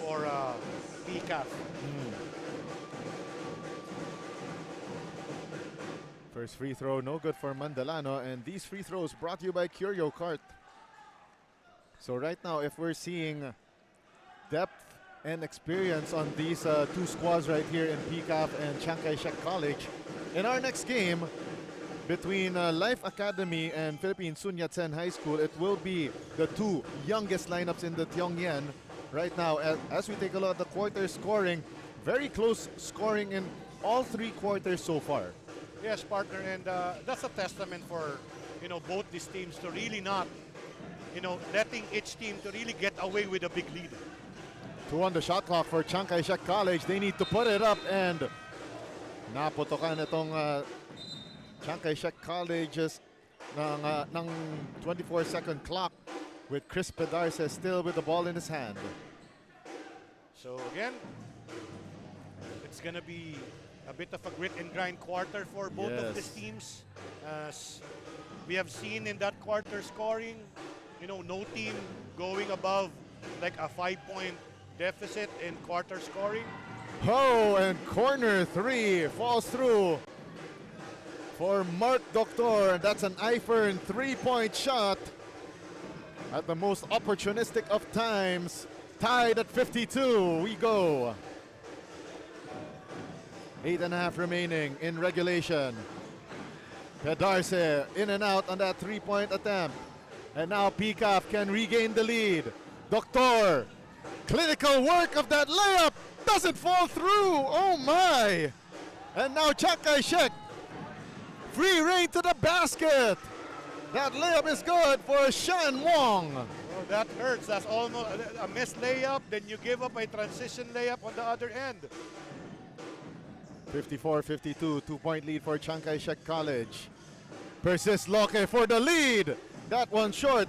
for PCAF. First free throw, no good for Mandalano, and these free throws brought to you by Curio Cart. So right now, if we're seeing depth and experience on these 2 squads right here in PCAF and Chiang Kai-shek College, in our next game between Life Academy and Philippine Sun Yat-sen High School, it will be the 2 youngest lineups in the Tiong Lian right now. As we take a look at the quarter scoring, very close scoring in all 3 quarters so far. Yes, partner, and that's a testament for both these teams to really not letting each team to really get away with a big lead. 2 on the shot clock for Chiang Kai-shek College. They need to put it up, and naputokan itong Chiang Kai-shek College's ng 24-second clock with Chris Pedarce still with the ball in his hand. So again, it's gonna be a bit of a grit and grind quarter for both of these teams. As we have seen in that quarter scoring, no team going above like a 5-point deficit in quarter scoring. Oh, and corner 3 falls through for Mark Doctor. That's an Eifern 3-point shot at the most opportunistic of times. Tied at 52, we go. 8.5 remaining in regulation. Pedarce in and out on that 3-point attempt. And now PCAF can regain the lead. Doctor, clinical work of that layup, doesn't fall through, oh my. And now Chiang Kai-shek, free reign to the basket. That layup is good for Shan Wong. Oh, that hurts. That's almost a missed layup. Then you give up a transition layup on the other end. 54-52, 2-point lead for Chiang Kai-shek College. Persists Loke for the lead. That one short.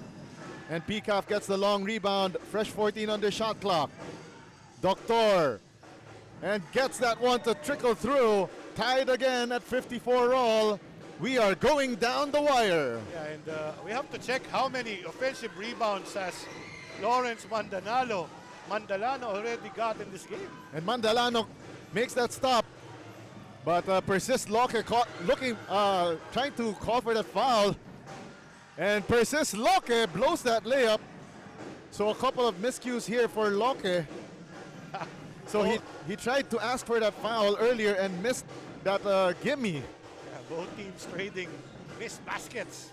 And PCAF gets the long rebound. Fresh 14 on the shot clock. Doctor. And gets that one to trickle through. Tied again at 54 all. We are going down the wire. Yeah, and we have to check how many offensive rebounds has Lawrence Mandalano already got in this game. And Mandalano makes that stop. But Persist Loke trying to call for that foul. And Persist Loke blows that layup. So a couple of miscues here for Loke. So he tried to ask for that foul earlier and missed that gimme. Yeah, both teams trading missed baskets.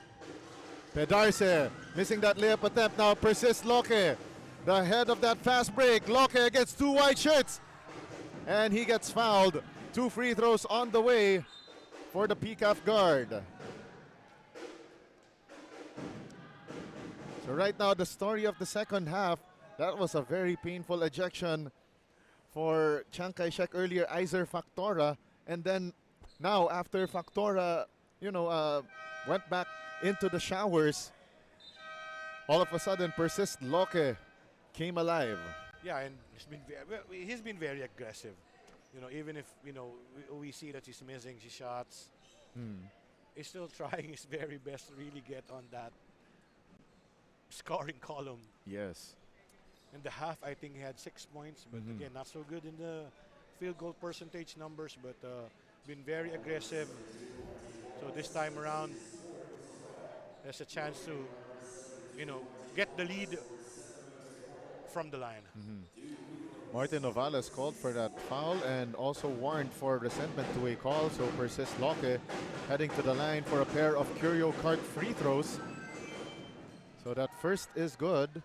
Pedarce missing that layup attempt. Now Persist Loke, the head of that fast break. Loke against 2 white shirts. And he gets fouled. 2 free throws on the way for the PCAF guard. So right now, the story of the second half, that was a very painful ejection for Chiang Kai-shek earlier, Iser Factora. And then now, after Factora, went back into the showers, all of a sudden, Persist Loke came alive. Yeah, and he's been very aggressive. Even if, we see that he's missing his shots, he's still trying his very best to really get on that scoring column. Yes. In the half, I think he had 6 points, but again, not so good in the field goal percentage numbers, but been very aggressive. So this time around, there's a chance to, get the lead from the line. Martin Novales called for that foul and also warned for resentment to a call. So Persist Loke heading to the line for a pair of Curio Cart free throws. So that first is good.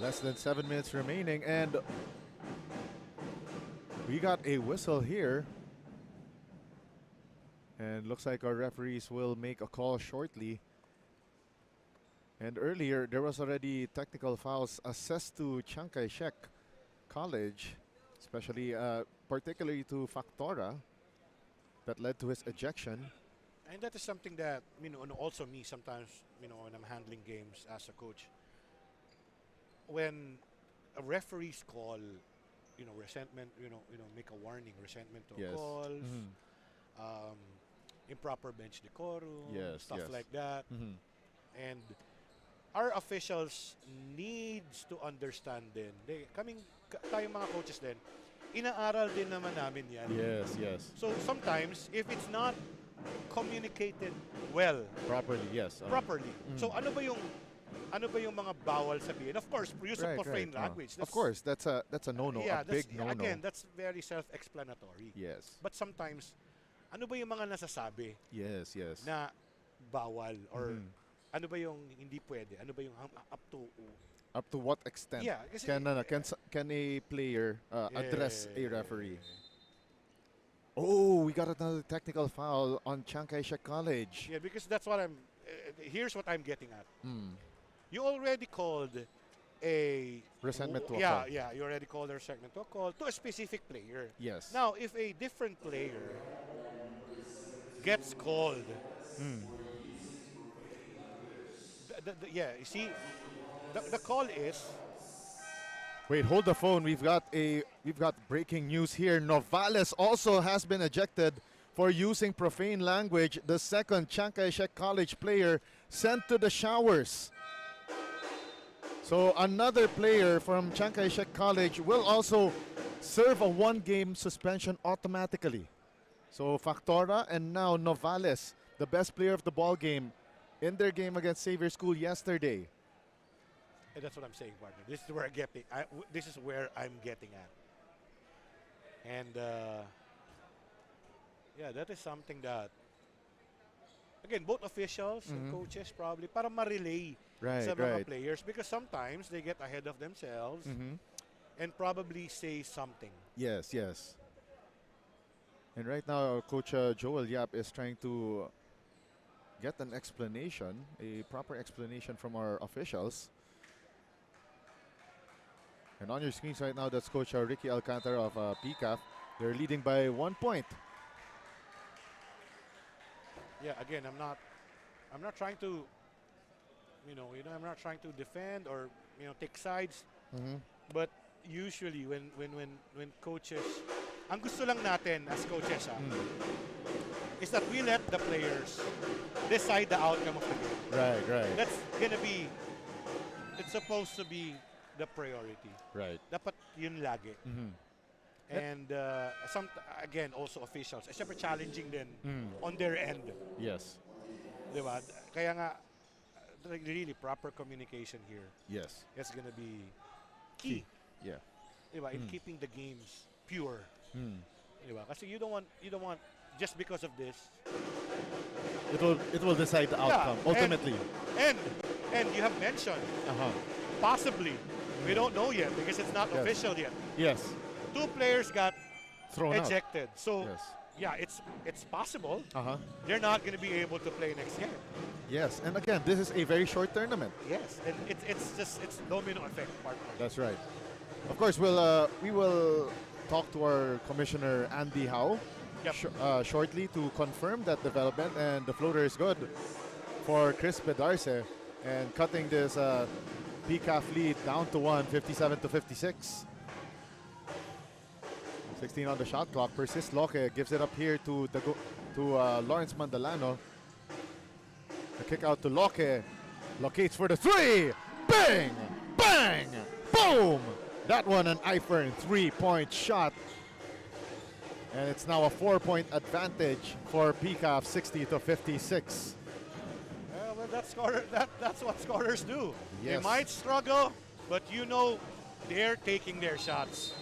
Less than 7 minutes remaining, and we got a whistle here. And looks like our referees will make a call shortly. And earlier, there was already technical fouls assessed to Chiang Kai-shek College, especially, particularly to Factora, that led to his ejection. And that is something that, and also me sometimes, when I'm handling games as a coach, when a referee's call, resentment, make a warning, resentment to calls, improper bench decorum, stuff like that. And our officials needs to understand din. Tayo mga coaches din, inaaral din naman namin yan. Yes. So sometimes, if it's not communicated well, properly. So ano ba yung mga bawal sabihin? Of course, use of profane language. Of course, that's a no-no, a big no-no. Again, that's very self-explanatory. Yes. But sometimes, ano ba yung mga nasasabi? Yes. Na bawal or ano ba yung hindi pwede? Ano ba yung up to what extent can a player address a referee? Oh, we got another technical foul on Chiang Kai-shek College. Yeah, because that's what here's what I'm getting at. You already called a resentment to a call. Yeah, you already called a resentment to a call to a specific player. Yes. Now, if a different player gets called, you see, the call is. Wait, hold the phone. We've got breaking news here. Novales also has been ejected for using profane language. The second Chiang Kai-shek College player sent to the showers. So another player from Chiang Kai-shek College will also serve a one-game suspension automatically. So Factora and now Novales, the best player of the ball game in their game against Xavier School yesterday. And that's what I'm saying, partner. This is where this is where I'm getting at. And yeah, that is something that, again, both officials and coaches probably para ma-relay sa mga players, because sometimes they get ahead of themselves and probably say something. Yes, yes. And right now, Coach Joel Yap is trying to get an explanation, a proper explanation from our officials. And on your screens right now, that's Coach Ricky Alcantara of PCAF. They're leading by 1 point. Yeah, again, I'm not trying to, I'm not trying to defend or take sides. But usually when coaches, ang gusto lang natin as coaches is that we let the players decide the outcome of the game. Right. That's gonna be, it's supposed to be the priority. Right. Dapat yun lagi. And again, also officials. Siyempre challenging din on their end. Yes. Diba? Kaya nga, really proper communication here. Yes. It's gonna be key. Yeah. Diba? In keeping the games pure. Diba? Kasi you don't want just because of this. It will decide the outcome ultimately. And you have mentioned possibly, we don't know yet because it's not official yet. Yes. 2 players got Thrown ejected. out. So yes. yeah, it's possible. They're not going to be able to play next game. Yes, and again, this is a very short tournament. Yes, and it's domino effect, partner. That's right. Of course, we will talk to our commissioner Andy Howe shortly to confirm that development, and the floater is good for Chris Bedarce and cutting this PCAF lead down to 1, 57-56. 16 on the shot clock. Persists Loke, gives it up here to Lawrence Mandalano. The kick out to Loke. Locates for the 3. Bang! Bang! Boom! That one an Eifern 3-point shot. And it's now a 4-point advantage for PCAF, 60-56. Well, that's what scorers do. Yes. They might struggle, but they're taking their shots.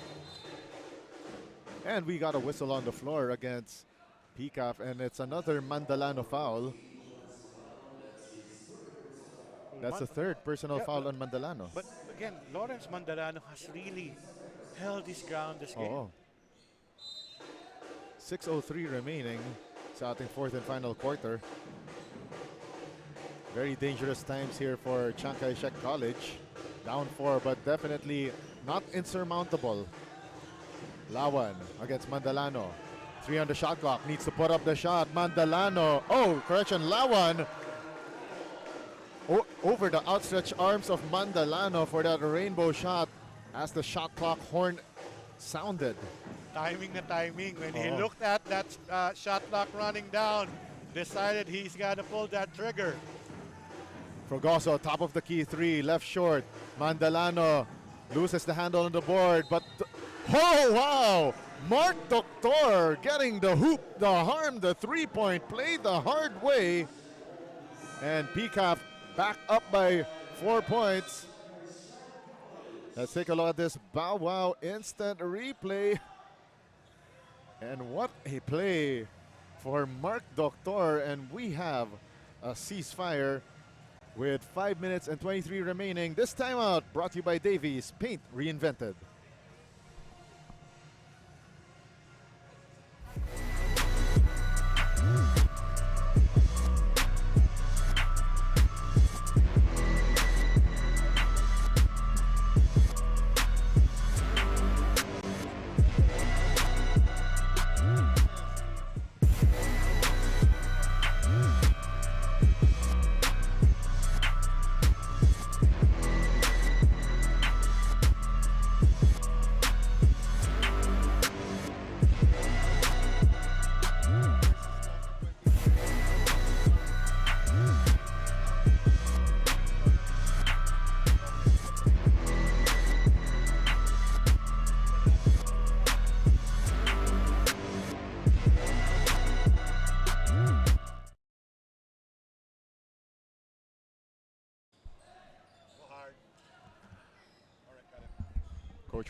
And we got a whistle on the floor against PCAF, and it's another Mandalano foul. That's the third personal foul on Mandalano. But again, Lawrence Mandalano has really held his ground this game. 6:03 remaining. It's out in fourth and final quarter. Very dangerous times here for Chiang Kai-shek College. Down 4, but definitely not insurmountable. Lawan against Mandalano. 3 on the shot clock. Needs to put up the shot. Mandalano. Lawan. Over the outstretched arms of Mandalano for that rainbow shot as the shot clock horn sounded. Timing. When he looked at that shot clock running down, decided he's got to pull that trigger. Fragoso, top of the key 3, left short. Mandalano loses the handle on the board, but wow! Mark Doctor getting the hoop, the harm, the 3-point play the hard way. And PCAF back up by 4 points. Let's take a look at this Bow Wow instant replay. And what a play for Mark Doctor. And we have a ceasefire with 5 minutes and 23 remaining. This timeout brought to you by Davies, paint reinvented.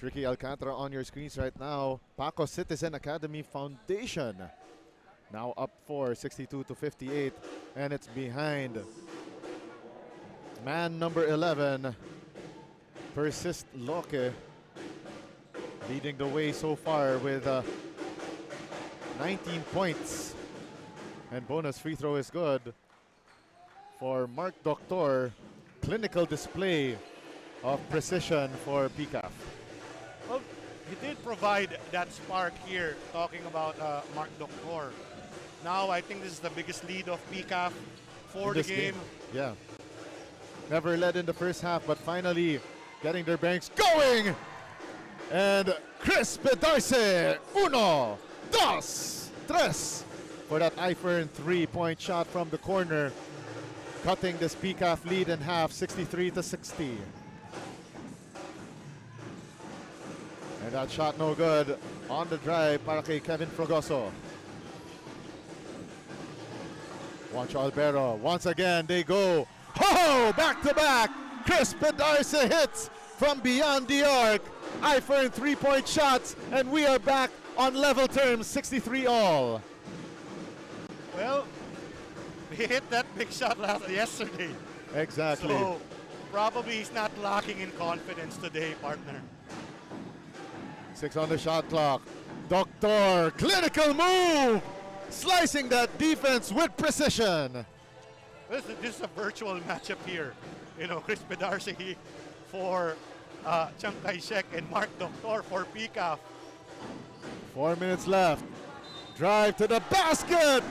Tricky Alcantara on your screens right now. Paco Citizen Academy Foundation now up 62 to 58, and it's behind man number 11, Persist Loke, leading the way so far with 19 points. And bonus free throw is good for Mark Doctor. Clinical display of precision for PCAF. Well, he did provide that spark here, talking about Mark Doctor. Now I think this is the biggest lead of PCAF for the game. Yeah. Never led in the first half, but finally getting their banks going. And Chris Pedarce, 1, 2, 3 for that iFern 3-point shot from the corner, cutting this PCAF lead in half, 63 to 60. And that shot no good on the drive para kay Kevin Frogoso. Juancho Albero, once again they go. Ho! Back to back. Chris Pedarce hits from beyond the arc. iFern 3-point shots, and we are back on level terms, 63 all. Well, he hit that big shot yesterday. Exactly. So probably he's not lacking in confidence today, partner. 6 on the shot clock. Doctor, clinical move! Slicing that defense with precision. This is a virtual matchup here. You know, Chris Pedarce for Chiang Kai-shek and Mark Doctor for PCAF. 4 minutes left. Drive to the basket.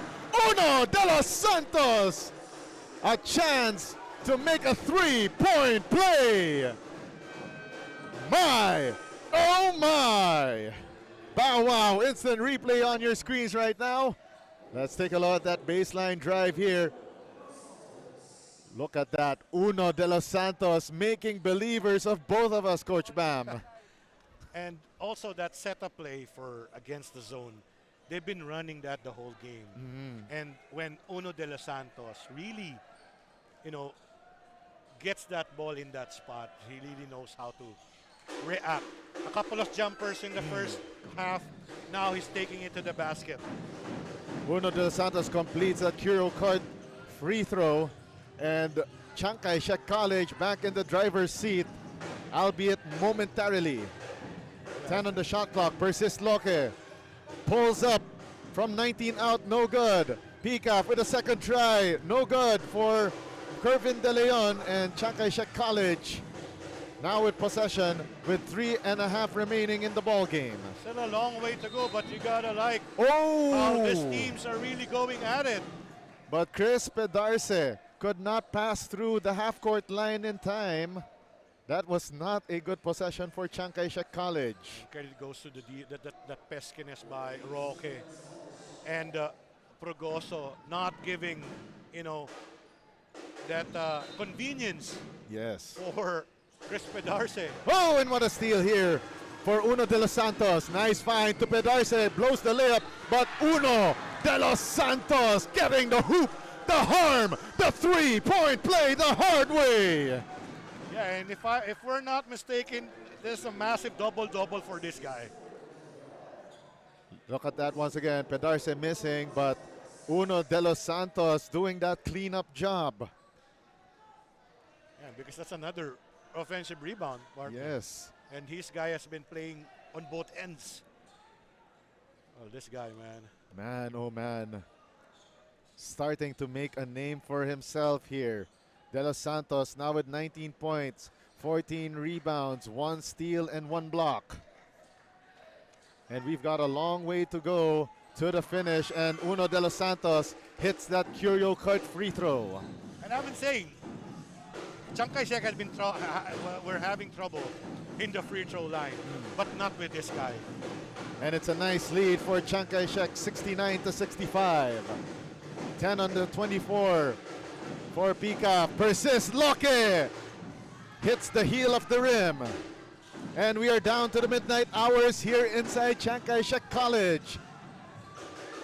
Uno de los Santos. A chance to make a 3-point play. My, oh my. Bow wow, instant replay on your screens right now. Let's take a look at that baseline drive here. Look at that. Uno de los Santos making believers of both of us, Coach Bam. And also that setup play for against the zone. They've been running that the whole game. And when Uno de los Santos really, you know, gets that ball in that spot, he really knows how to react. A couple of jumpers in the first half. Now he's taking it to the basket. Uno de los Santos completes that Curio card free throw. And Chiang Kai-shek College back in the driver's seat, albeit momentarily. 10 on the shot clock. Persist Loke pulls up from 19 out, no good. PCAF with a second try, no good for Kervin De Leon, and Chiang Kai-shek College now with possession with 3.5 remaining in the ball game. Still a long way to go, but you gotta like Oh! how these teams are really going at it. But Chris Pedarce could not pass through the half-court line in time. That was not a good possession for Chiang Kai-shek College. Credit goes to that peskiness by Roque and Progoso not giving, you know, that convenience Yes. for Chris Pedarce. Oh, and what a steal here for Uno de los Santos. Nice find to Pedarce, blows the layup, but Uno de los Santos getting the hoop, the harm, the 3-point play the hard way. Yeah, and if we're not mistaken, there's a massive double-double for this guy. Look at that once again. Pedarce missing, but Uno de los Santos doing that cleanup job. Yeah, because that's another offensive rebound, partner. Yes. And his guy has been playing on both ends. Oh, this guy, man. Man, oh man. Starting to make a name for himself here. De Los Santos now with 19 points, 14 rebounds, 1 steal, and 1 block. And we've got a long way to go to the finish, and Uno de los Santos hits that Curio cut free throw. And I've been saying, Chiang Kai-shek has been we're having trouble in the free throw line, but not with this guy. And it's a nice lead for Chiang Kai-shek, 69 to 65. 10 on the 24 for PCAF. Persist Loke hits the heel of the rim. And we are down to the midnight hours here inside Chiang Kai-shek College.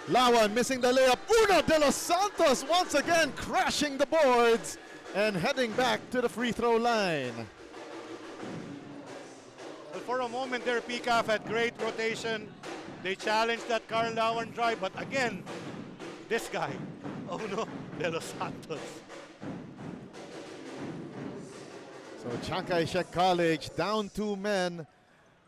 Lawan missing the layup. Uno de los Santos once again crashing the boards and heading back to the free throw line. Well, for a moment there, PCAF had great rotation. They challenged that Carl Lauan drive, but again, this guy, oh no, De Los Santos. So Chiang Kai-shek College down 2 men.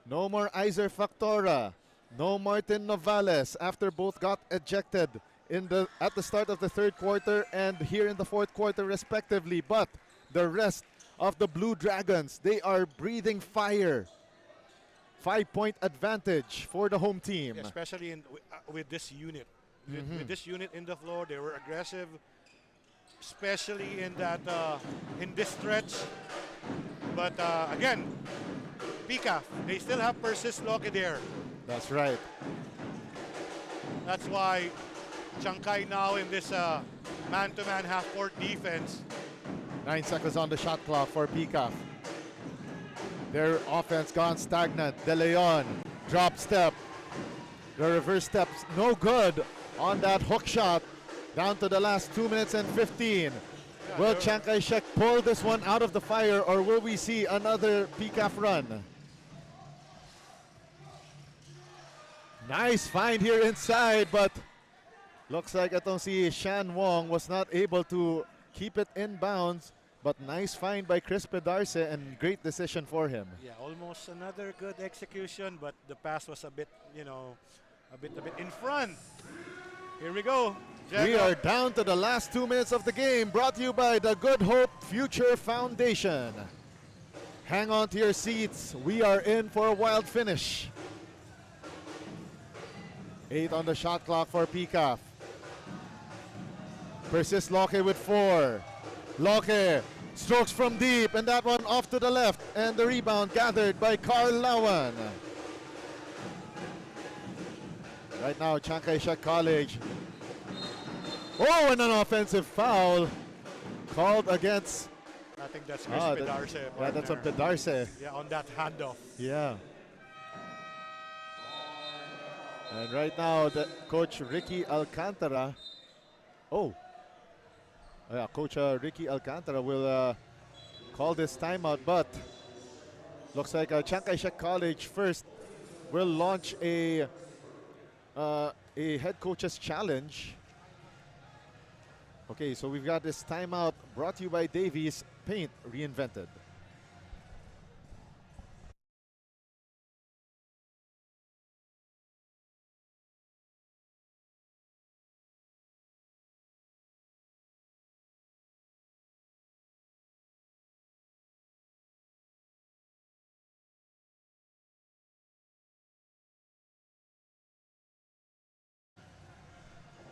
No more Iser Factora. No Martin Novales after both got ejected at the start of the third quarter and here in the fourth quarter respectively. But the rest of the Blue Dragons, they are breathing fire. 5-point advantage for the home team. Yeah, especially with this unit. With this unit in the floor, they were aggressive, especially in that in this stretch. But again, PCAF, they still have Persis Loke there. That's right. That's why Chiang Kai now in this man-to-man half-court defense. 9 seconds on the shot clock for PCAF. Their offense gone stagnant. De Leon, drop step. The reverse steps, no good on that hook shot. Down to the last 2 minutes and 15. Will Chiang Kai-shek pull this one out of the fire, or will we see another PCAF run? Nice find here inside, but looks like itong si Shan Wong was not able to keep it in bounds. But nice find by Chris Pedarce and great decision for him. Yeah, almost another good execution, but the pass was a bit, you know, a bit in front. Here we go. We are down to the last 2 minutes of the game, brought to you by the Good Hope Future Foundation. Hang on to your seats. We are in for a wild finish. 8 on the shot clock for PCAF. Persis Loke with 4. Loke strokes from deep, and that one off to the left, and the rebound gathered by Carl Lauan. Right now, Chiang Kai-shek College. Oh, and an offensive foul called against. I think that's Chris Pedarce. Yeah, that's on Pedarce. Yeah, on that handoff. Yeah. And right now, the coach Ricky Alcantara. Oh. Yeah, Coach Ricky Alcantara will call this timeout, but looks like Chiang Kai-shek College first will launch a head coach's challenge. Okay, so we've got this timeout brought to you by Davies Paint Reinvented.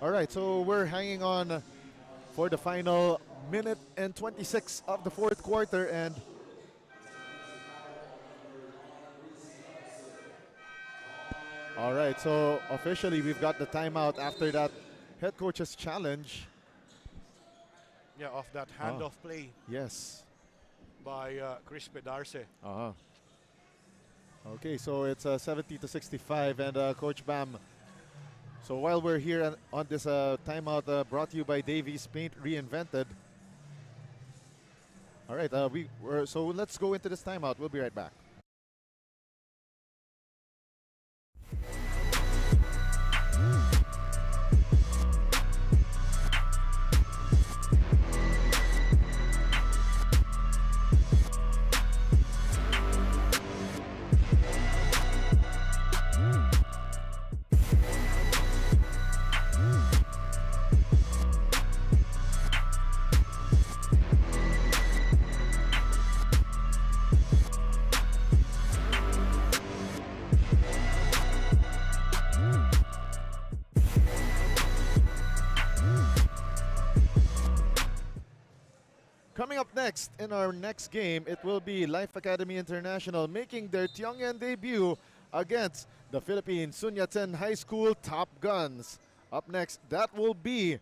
All right, so we're hanging on for the final minute and 26 of the fourth quarter, and all right, so officially we've got the timeout after that head coach's challenge. Yeah, off that handoff play. Yes. By Chris Pedarce. Okay, so it's 70-65, and Coach Bam. So while we're here on this timeout brought to you by Davies Paint Reinvented. All right, so let's go into this timeout. We'll be right back. Coming up next in our next game, it will be Life Academy International making their Tiongyan debut against the Philippine Sun Yat-sen High School Top Guns. Up next, that will be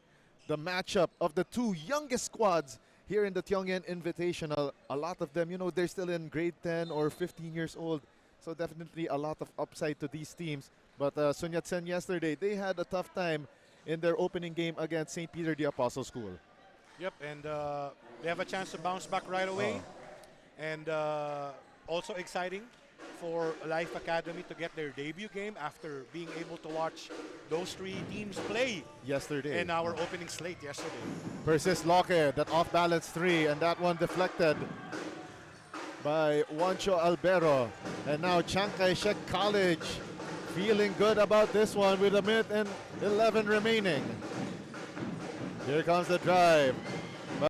the matchup of the two youngest squads here in the Tiongyan Invitational. A lot of them, you know, they're still in grade 10 or 15 years old. So definitely a lot of upside to these teams. But Sun Yat-sen yesterday, they had a tough time in their opening game against St. Peter the Apostle School. Yep, and they have a chance to bounce back right away. And also exciting for Life Academy to get their debut game after being able to watch those three teams play Yesterday. in our opening slate yesterday. Persis Loque, that off-balance three, and that one deflected by Juancho Albero. And now Chiang Kai-shek College feeling good about this one with a minute and 11 remaining. Here comes the drive.